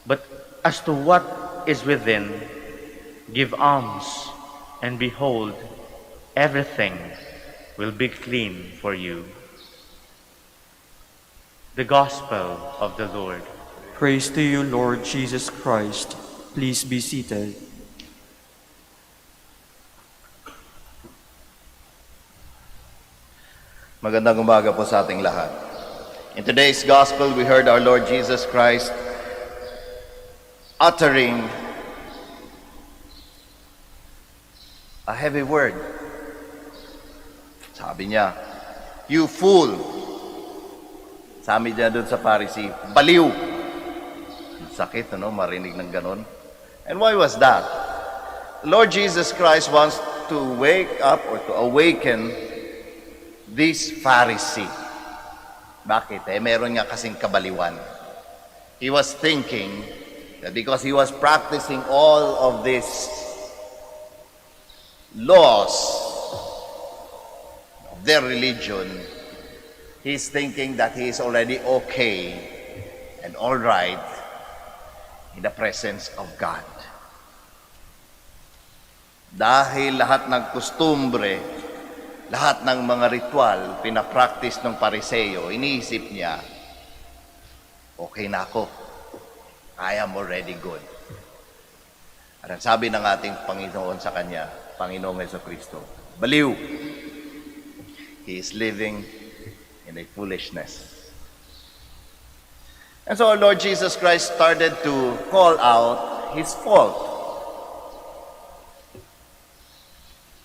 But as to what is within, give alms, and behold, everything will be clean for you. The Gospel of the Lord.
Praise to you, Lord Jesus Christ. Please be seated.
Magandang umaga po sa ating lahat. In today's Gospel, we heard our Lord Jesus Christ uttering a heavy word. Sabi niya, "You fool." Sabi niya doon sa Pharisee, "Baliw." Sakit, marinig ng ganon. And why was that? The Lord Jesus Christ wants to wake up or to awaken this Pharisee. Bakit? Meron nga kasing kabaliwan. He was thinking that because he was practicing all of these laws of their religion, he's thinking that he is already okay and all right in the presence of God. Dahil lahat ng kustumbre, lahat ng mga ritual, pinapractice ng Pariseo, iniisip niya, okay na ako. I am already good. At ang sabi ng ating Panginoon sa kanya, Panginoong Jesucristo, baliw. He is living in a foolishness. And so our Lord Jesus Christ started to call out his fault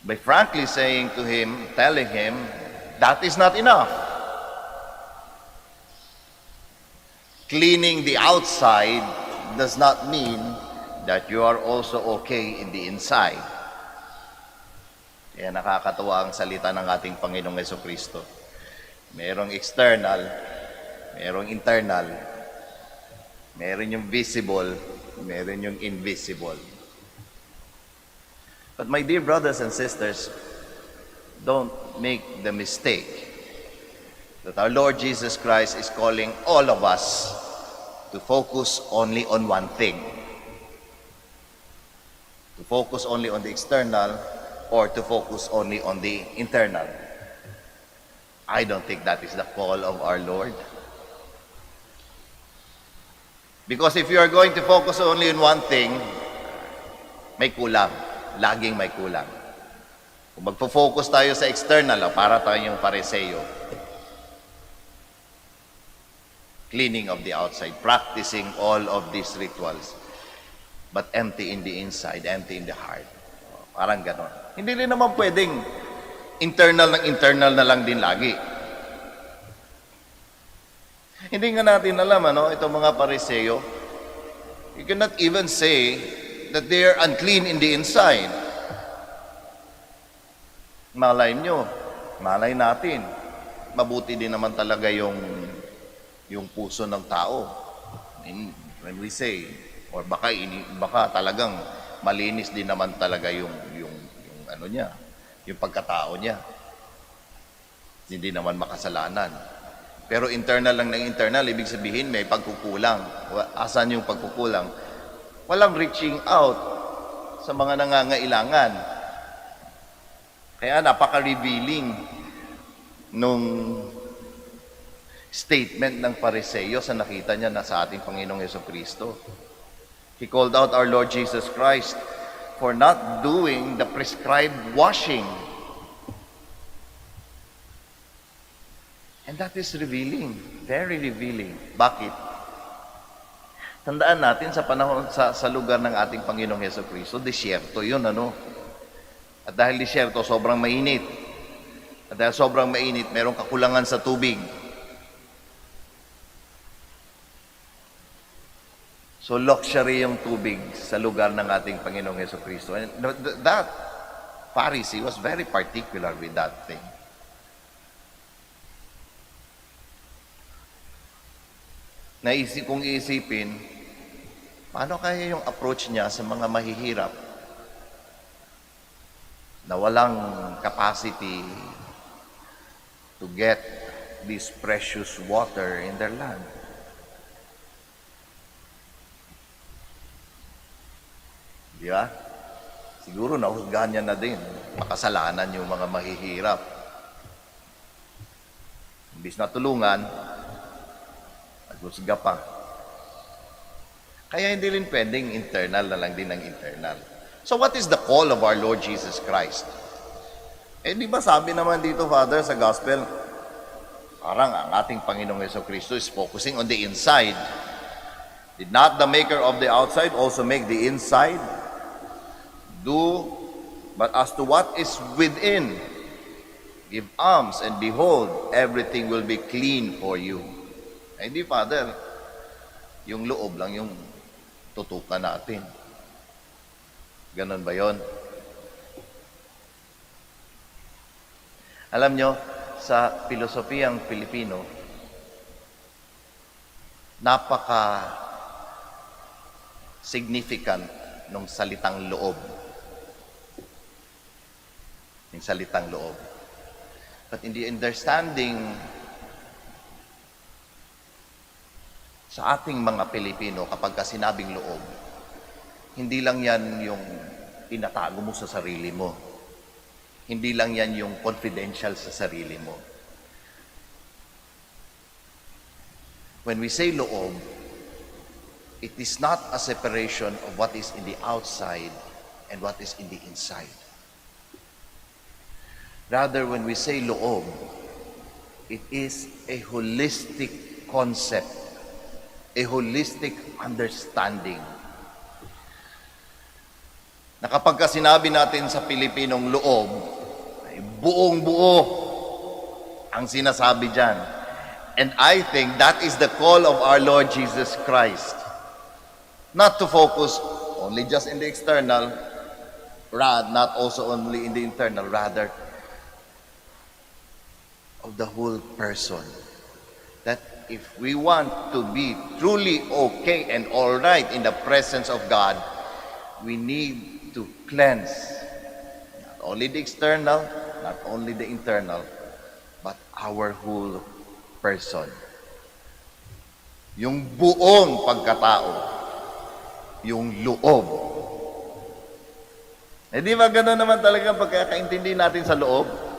by frankly saying to him, telling him, that is not enough. Cleaning the outside does not mean that you are also okay in the inside. Kaya nakakatawa ang salita ng ating Panginoong Jesucristo. Merong external, merong internal, meron yung visible, meron yung invisible. But my dear brothers and sisters, don't make the mistake that our Lord Jesus Christ is calling all of us to focus only on one thing. To focus only on the external or to focus only on the internal. I don't think that is the call of our Lord. Because if you are going to focus only on one thing, may kulang. Laging may kulang. Kung magpo-focus tayo sa external, para tayong Pariseo. Cleaning of the outside, practicing all of these rituals, but empty in the inside, empty in the heart. Parang ganon. Hindi rin naman pwedeng internal na lang din lagi. Hindi nga natin alam, itong mga Pariseo, you cannot even say that they are unclean in the inside. Malay nyo, malay natin, mabuti din naman talaga yung puso ng tao. When we say, or baka talagang malinis din naman talaga yung ano niya, yung pagkatao niya. Hindi naman makasalanan. Pero internal lang ng internal, ibig sabihin may pagkukulang. Asan yung pagkukulang? Walang reaching out sa mga nangangailangan. Kaya napaka-revealing nung statement ng Pariseo sa nakita niya na sa ating Panginoong Jesucristo. He called out our Lord Jesus Christ for not doing the prescribed washing. And that is revealing, very revealing. Bakit? Tandaan natin sa panahon sa lugar ng ating Panginoong Jesucristo, disyerto yun, At dahil disyerto, sobrang mainit. At dahil sobrang mainit, merong kakulangan sa tubig. So luxury yung tubig sa lugar ng ating Panginoong Jesucristo. And that Pharisee was very particular with that thing. Kung iisipin, paano kaya yung approach niya sa mga mahihirap na walang capacity to get this precious water in their land. Di ba? Siguro nahusgahan niya na din. Makasalanan yung mga mahihirap. Imbis na tulungan, naghusga pa. Kaya hindi rin pwedeng internal na lang din ng internal. So what is the call of our Lord Jesus Christ? Di ba sabi naman dito, Father, sa Gospel, parang ang ating Panginoong Jesucristo is focusing on the inside. Did not the maker of the outside also make the inside? But as to what is within, give alms, and behold, everything will be clean for you. Hindi, Father, yung loob lang yung tutukan natin. Ganon ba yon? Alam nyo, sa filosofiyang Pilipino, napaka-significant ng salitang loob. Yung salitang loob. But in the understanding sa ating mga Pilipino, kapag sinabing loob, hindi lang yan yung tinatago mo sa sarili mo. Hindi lang yan yung confidential sa sarili mo. When we say loob, it is not a separation of what is in the outside and what is in the inside. Rather, when we say loob, it is a holistic concept, a holistic understanding. Na kapag sinabi natin sa Pilipinong loob, ay buong-buo ang sinasabi dyan. And I think that is the call of our Lord Jesus Christ. Not to focus only just in the external, not also only in the internal, rather of the whole person. That if we want to be truly okay and all right in the presence of God, we need to cleanse not only the external, not only the internal, but our whole person. Yung buong pagkatao, yung loob. Di ba gano'n naman talaga pagkakaintindi natin sa loob?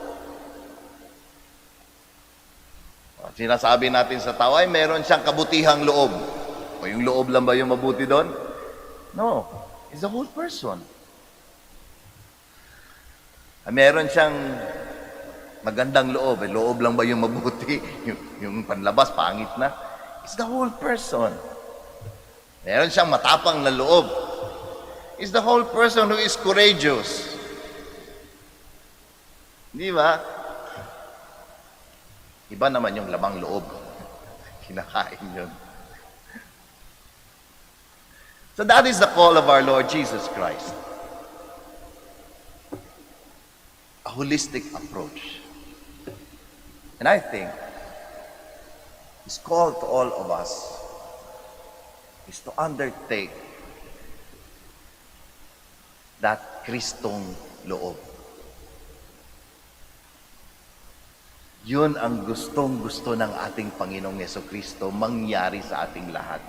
Sinasabi natin sa tao, ay meron siyang kabutihang loob. O yung loob lang ba yung mabuti doon? No. It's the whole person. Meron siyang magandang loob. Loob lang ba yung mabuti? Yung panlabas, pangit na. It's the whole person. Meron siyang matapang na loob. It's the whole person who is courageous. Di ba? Iba naman yung labang loob. Kinakain yun. So that is the call of our Lord Jesus Christ. A holistic approach. And I think His call to all of us is to undertake that Kristong loob. Yun ang gustong-gusto ng ating Panginoong Jesucristo mangyari sa ating lahat.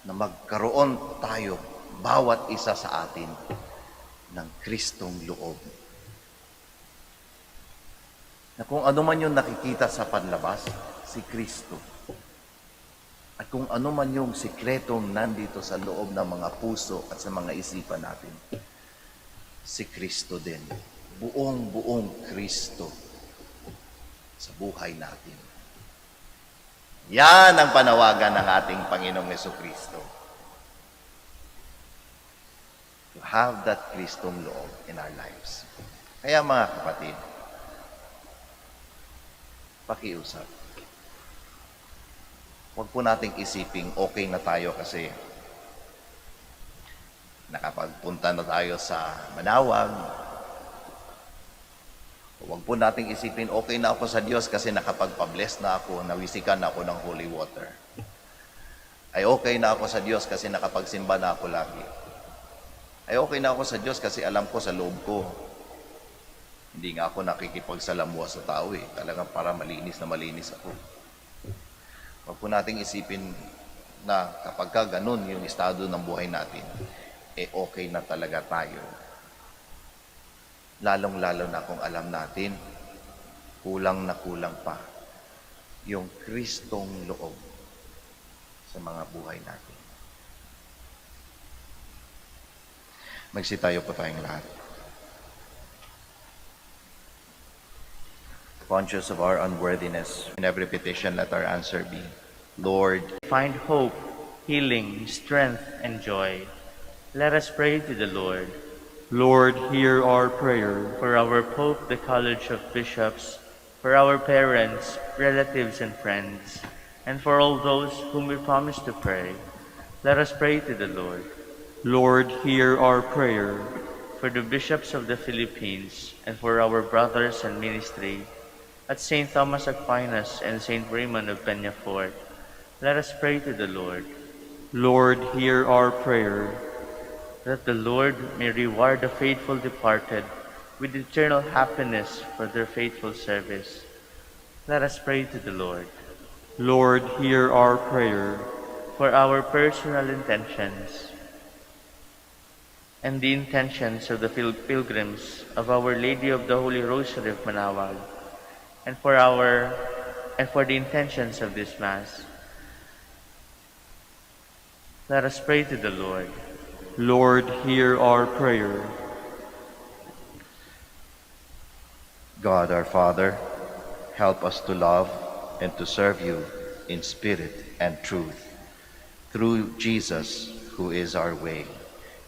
Na magkaroon tayo, bawat isa sa atin, ng Kristong loob. Na kung ano man yung nakikita sa panlabas, si Kristo. At kung ano man yung sikretong nandito sa loob ng mga puso at sa mga isipan natin, si Kristo din. Buong-buong Kristo sa buhay natin. Yan ang panawagan ng ating Panginoong Jesucristo. To have that Kristong loob in our lives. Kaya mga kapatid, pakiusap. Huwag po nating isiping okay na tayo kasi nakapagpunta na tayo sa Manaoag. Huwag po nating isipin, okay na ako sa Diyos kasi nakapagpa-bless na ako, nawisikan na ako ng holy water. Ay okay na ako sa Diyos kasi nakapagsimba na ako lagi. Ay okay na ako sa Diyos kasi alam ko sa loob ko, Hindi nga ako nakikipagsalamuha sa tao eh. Talagang para malinis na malinis ako. Huwag po nating isipin na kapag ka ganun yung estado ng buhay natin, okay na talaga tayo. Lalong-lalo na kung alam natin, kulang na kulang pa yung Kristong loob sa mga buhay natin. Magsitayo po tayong lahat. Conscious of our unworthiness, in every petition let our answer be, Lord,
Find hope, healing, strength, and joy. Let us pray to the Lord.
Lord, hear our prayer.
For our Pope, the College of Bishops, for our parents, relatives, and friends, and for all those whom we promise to pray, let us pray to the Lord.
Lord, hear our prayer.
For the bishops of the Philippines, and for our brothers in ministry, at St. Thomas Aquinas and St. Raymond of Peñafort, let us pray to the Lord.
Lord, hear our prayer.
That the Lord may reward the faithful departed with eternal happiness for their faithful service. Let us pray to the Lord.
Lord, hear our prayer.
For our personal intentions and the intentions of the pilgrims of Our Lady of the Holy Rosary of Manaoag, and for the intentions of this Mass, let us pray to the Lord.
Lord, hear our prayer.
God our Father, help us to love and to serve you in spirit and truth. Through Jesus, who is our way,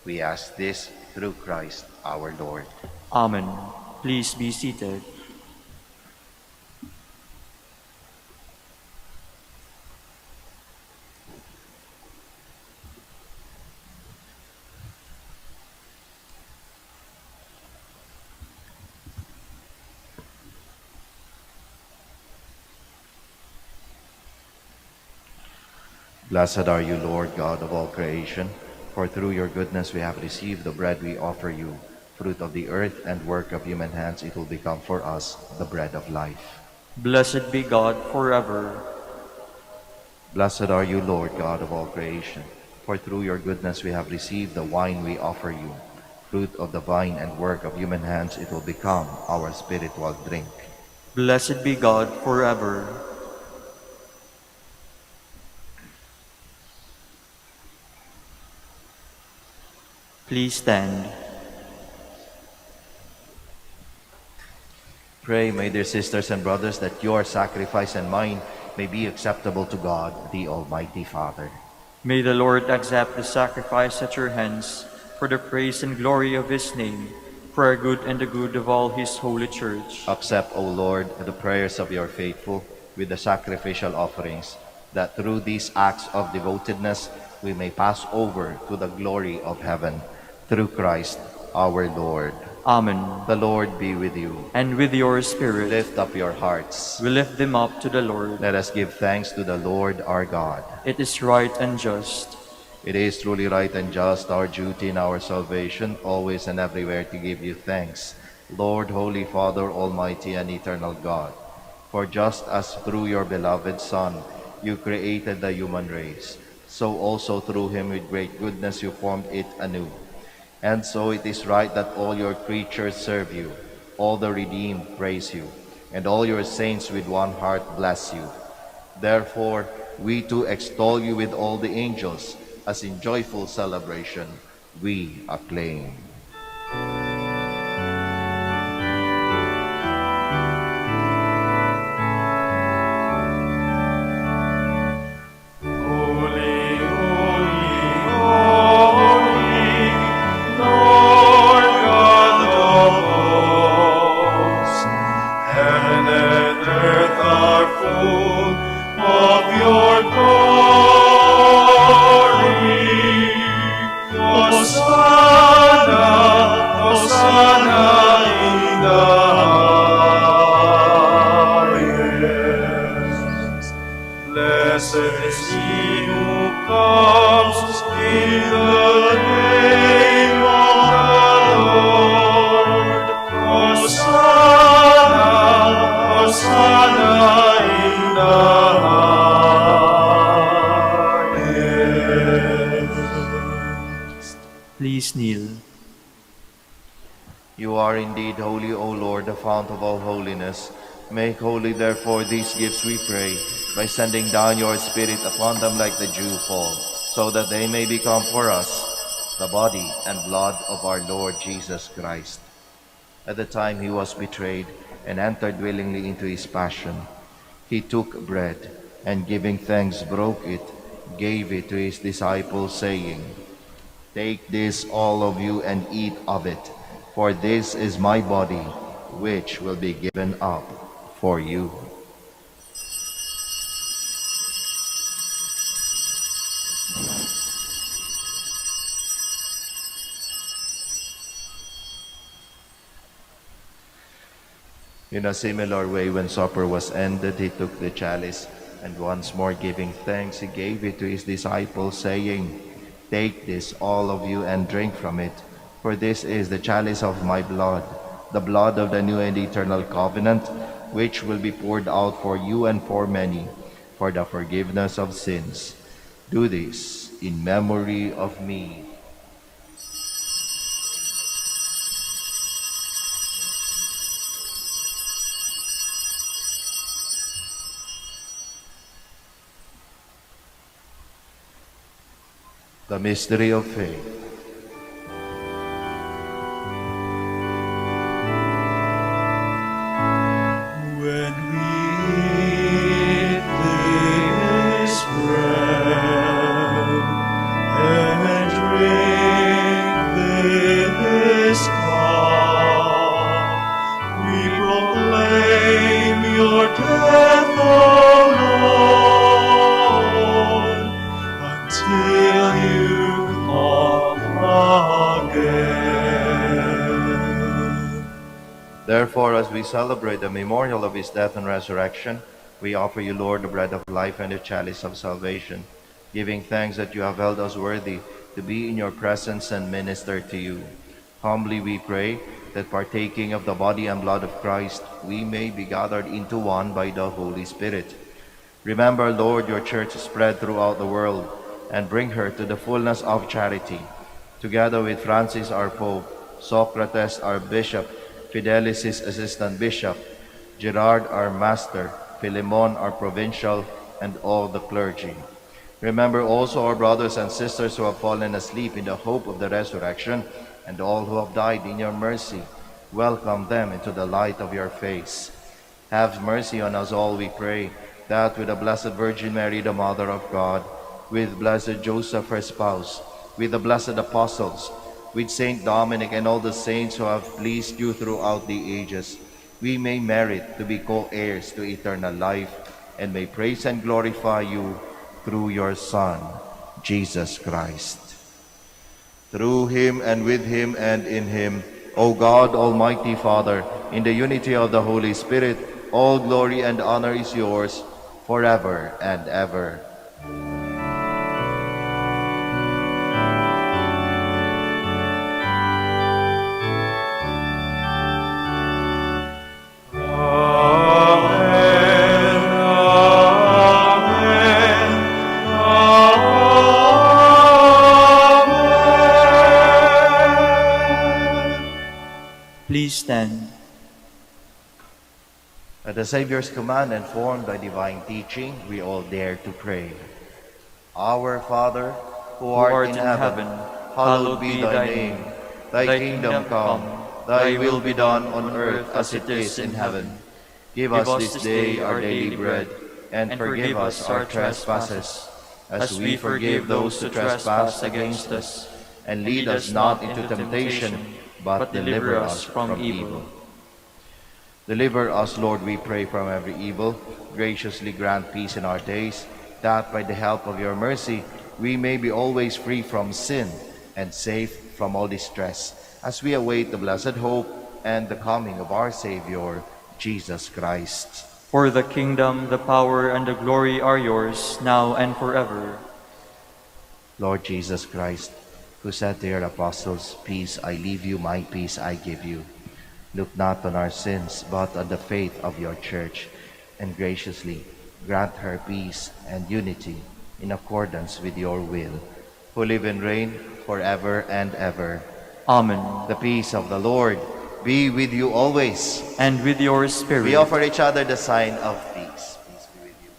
we ask this through Christ our Lord.
Amen. Please be seated.
Blessed are you, Lord God of all creation, for through your goodness we have received the bread we offer you, fruit of the earth and work of human hands. It will become for us the bread of life.
Blessed be God forever.
Blessed are you, Lord God of all creation, for through your goodness we have received the wine we offer you, fruit of the vine and work of human hands. It will become our spiritual drink.
Blessed be God forever. Please stand.
Pray, my dear sisters and brothers, that your sacrifice and mine may be acceptable to God, the Almighty Father.
May the Lord accept the sacrifice at your hands for the praise and glory of his name, for our good and the good of all his holy church.
Accept, O Lord, the prayers of your faithful with the sacrificial offerings, that through these acts of devotedness we may pass over to the glory of heaven. Through Christ our Lord.
Amen.
The Lord be with you.
And with your spirit.
Lift up your hearts.
We lift them up to the Lord.
Let us give thanks to the Lord our God.
It is right and just.
It is truly right and just, our duty and our salvation, always and everywhere to give you thanks, Lord, Holy Father, Almighty and Eternal God. For just as through your beloved Son you created the human race, so also through him with great goodness you formed it anew. And so it is right that all your creatures serve you, all the redeemed praise you, and all your saints with one heart bless you. Therefore, we too extol you with all the angels, as in joyful celebration we acclaim.
Hosanna
Please kneel.
You are indeed holy, O Lord, the fount of all holiness. Make holy, therefore, these gifts, we pray, by sending down your Spirit upon them like the dew fall, so that they may become for us the body and blood of our Lord Jesus Christ. At the time he was betrayed and entered willingly into his passion, he took bread, and giving thanks broke it, gave it to his disciples, saying, "Take this, all of you, and eat of it, for this is my body, which will be given up for you." In a similar way, when supper was ended, he took the chalice, and once more giving thanks, he gave it to his disciples, saying, "Take this, all of you, and drink from it, for this is the chalice of my blood, the blood of the new and eternal covenant, which will be poured out for you and for many, for the forgiveness of sins. Do this in memory of me." The mystery of faith.
When we eat this bread and drink this cup, we proclaim your death, O Lord, until you come again.
Therefore, as we celebrate the memorial of his death and resurrection, we offer you, Lord, the bread of life and the chalice of salvation, giving thanks that you have held us worthy to be in your presence and minister to you. Humbly we pray that partaking of the body and blood of Christ, we may be gathered into one by the Holy Spirit. Remember, Lord, your church spread throughout the world, and bring her to the fullness of charity, together with Francis our Pope, Socrates our Bishop, Fidelis his Assistant Bishop, Gerard our Master, Philemon our Provincial, and all the clergy. Remember also our brothers and sisters who have fallen asleep in the hope of the resurrection, and all who have died in your mercy. Welcome them into the light of your face. Have mercy on us all, we pray, that with the Blessed Virgin Mary, the Mother of God, with Blessed Joseph, her spouse, with the blessed apostles, with Saint Dominic and all the saints who have pleased you throughout the ages, we may merit to be co-heirs to eternal life, and may praise and glorify you through your Son, Jesus Christ. Through him and with him and in him, O God, Almighty Father, in the unity of the Holy Spirit, all glory and honor is yours forever and ever.
Please stand.
At the Savior's command and formed by divine teaching, we all dare to pray. Our Father, who art in heaven, hallowed be thy name. Thy kingdom come, thy will be done on earth as it is in heaven. Give us this day our daily bread, and forgive us our trespasses, as we forgive those who trespass against us. And lead us not into temptation, but deliver us from evil. Deliver us, Lord, we pray, from every evil. Graciously grant peace in our days, that by the help of your mercy we may be always free from sin and safe from all distress, as we await the blessed hope and the coming of our Savior, Jesus Christ.
For the kingdom, the power, and the glory are yours, now and forever.
Lord Jesus Christ, who said to your apostles, "Peace I leave you, my peace I give you," look not on our sins, but on the faith of your church, and graciously grant her peace and unity in accordance with your will, who live and reign forever and ever.
Amen.
The peace of the Lord be with you always.
And with your spirit.
We offer each other the sign of peace. Peace be with you.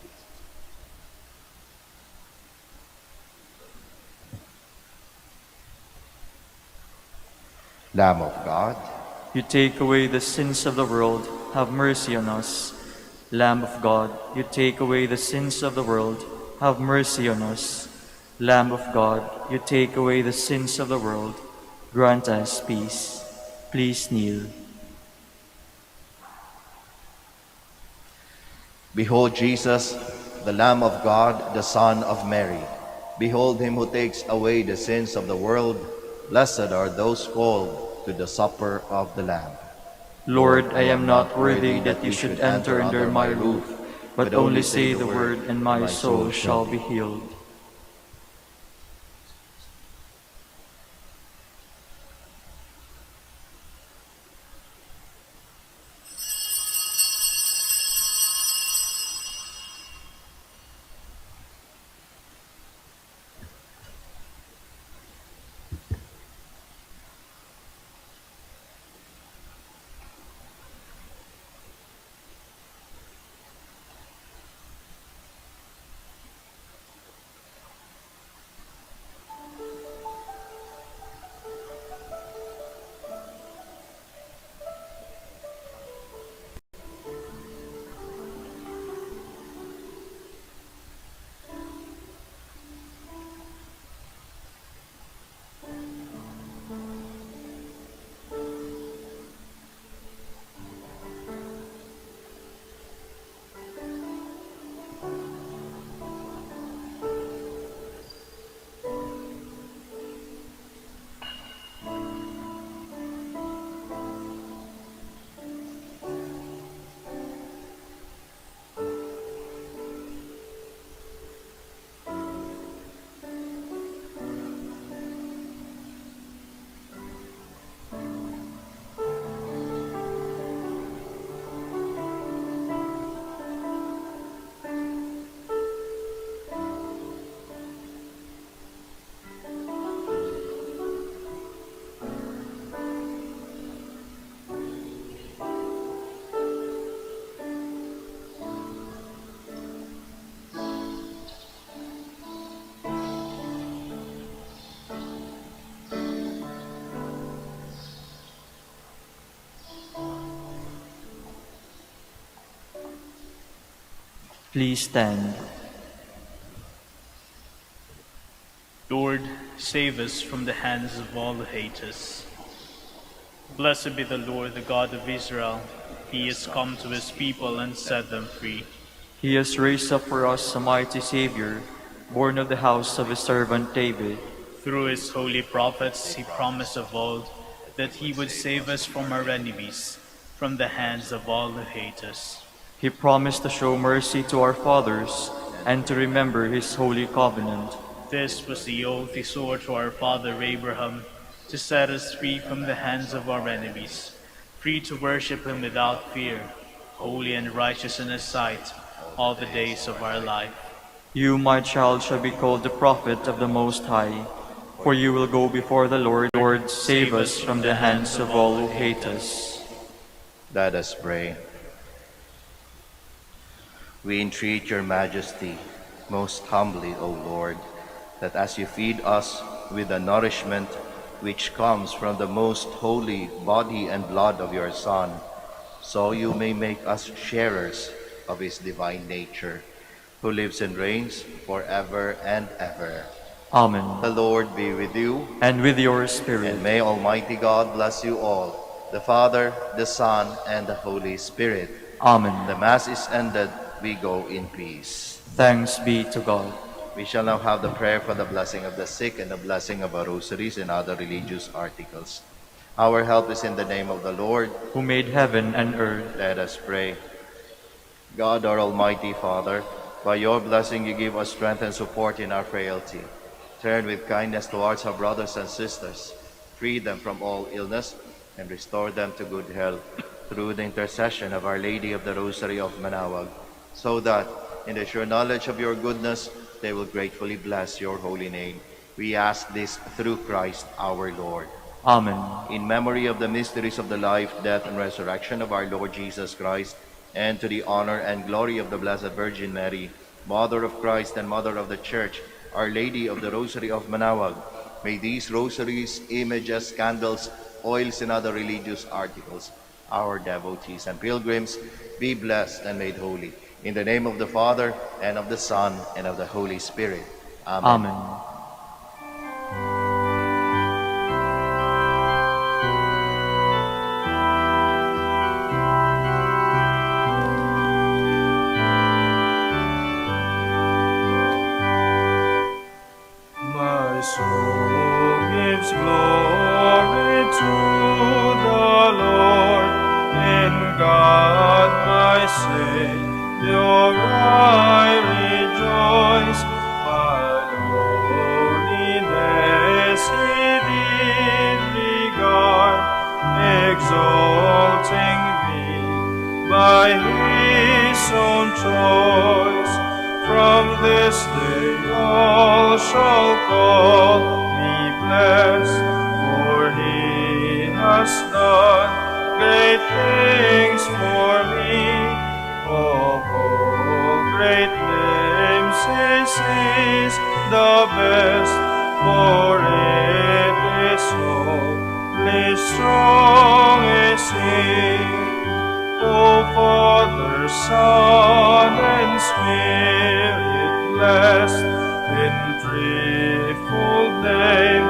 Lamb of God,
You take away the sins of the world, have mercy on us. Lamb of God, you take away the sins of the world, have mercy on us. Lamb of God, you take away the sins of the world, grant us peace. Please kneel.
behold Jesus, the Lamb of God, the Son of Mary. Behold him who takes away the sins of the world. Blessed are those called to the supper of the Lamb.
Lord, I am not worthy that you should enter under my roof, but only say the word, and my soul shall be healed. Please stand.
Lord, save us from the hands of all who hate us. Blessed be the Lord, the God of Israel. He has come to his people and set them free.
He has raised up for us a mighty Savior, born of the house of his servant David.
Through his holy prophets, he promised of old that he would save us from our enemies, from the hands of all who hate us.
He promised to show mercy to our fathers and to remember his holy covenant.
This was the oath he swore to our father Abraham, to set us free from the hands of our enemies, free to worship him without fear, holy and righteous in his sight, all the days of our life.
You, my child, shall be called the prophet of the Most High, for you will go before the Lord. Lord, save us from the hands of all who hate us.
Let us pray. We entreat your majesty most humbly, O Lord, that as you feed us with the nourishment which comes from the most holy body and blood of your Son, so you may make us sharers of his divine nature, who lives and reigns forever and ever.
Amen.
The Lord be with you,
And with your spirit.
and may Almighty God bless you all, the Father, the Son, and the Holy Spirit.
Amen.
The Mass is ended. We go in peace.
Thanks be to God.
We shall now have the prayer for the blessing of the sick and the blessing of our rosaries and other religious articles. Our help is in the name of the Lord,
Who made heaven and earth.
Let us pray. God, our Almighty Father, by your blessing you give us strength and support in our frailty. Turn with kindness towards our brothers and sisters. Free them from all illness and restore them to good health through the intercession of Our Lady of the Rosary of Manaoag, so that, in the sure knowledge of your goodness, they will gratefully bless your holy name. We ask this through Christ our Lord.
Amen.
In memory of the mysteries of the life, death, and resurrection of our Lord Jesus Christ, and to the honor and glory of the Blessed Virgin Mary, Mother of Christ and Mother of the Church, Our Lady of the Rosary of Manaoag, may these rosaries, images, candles, oils, and other religious articles, our devotees and pilgrims, be blessed and made holy. In the name of the Father, and of the Son, and of the Holy Spirit. Amen.
Amen.
My soul gives glory to the Lord. In God my Savior I rejoice. My lowliness He did regard, exalting me by His own choice. From this day all shall call me blessed, for He has done great things for me. Of all great names His is the best, for it is only strongest He. O Father, Son, and Spirit, blessed in threefold name,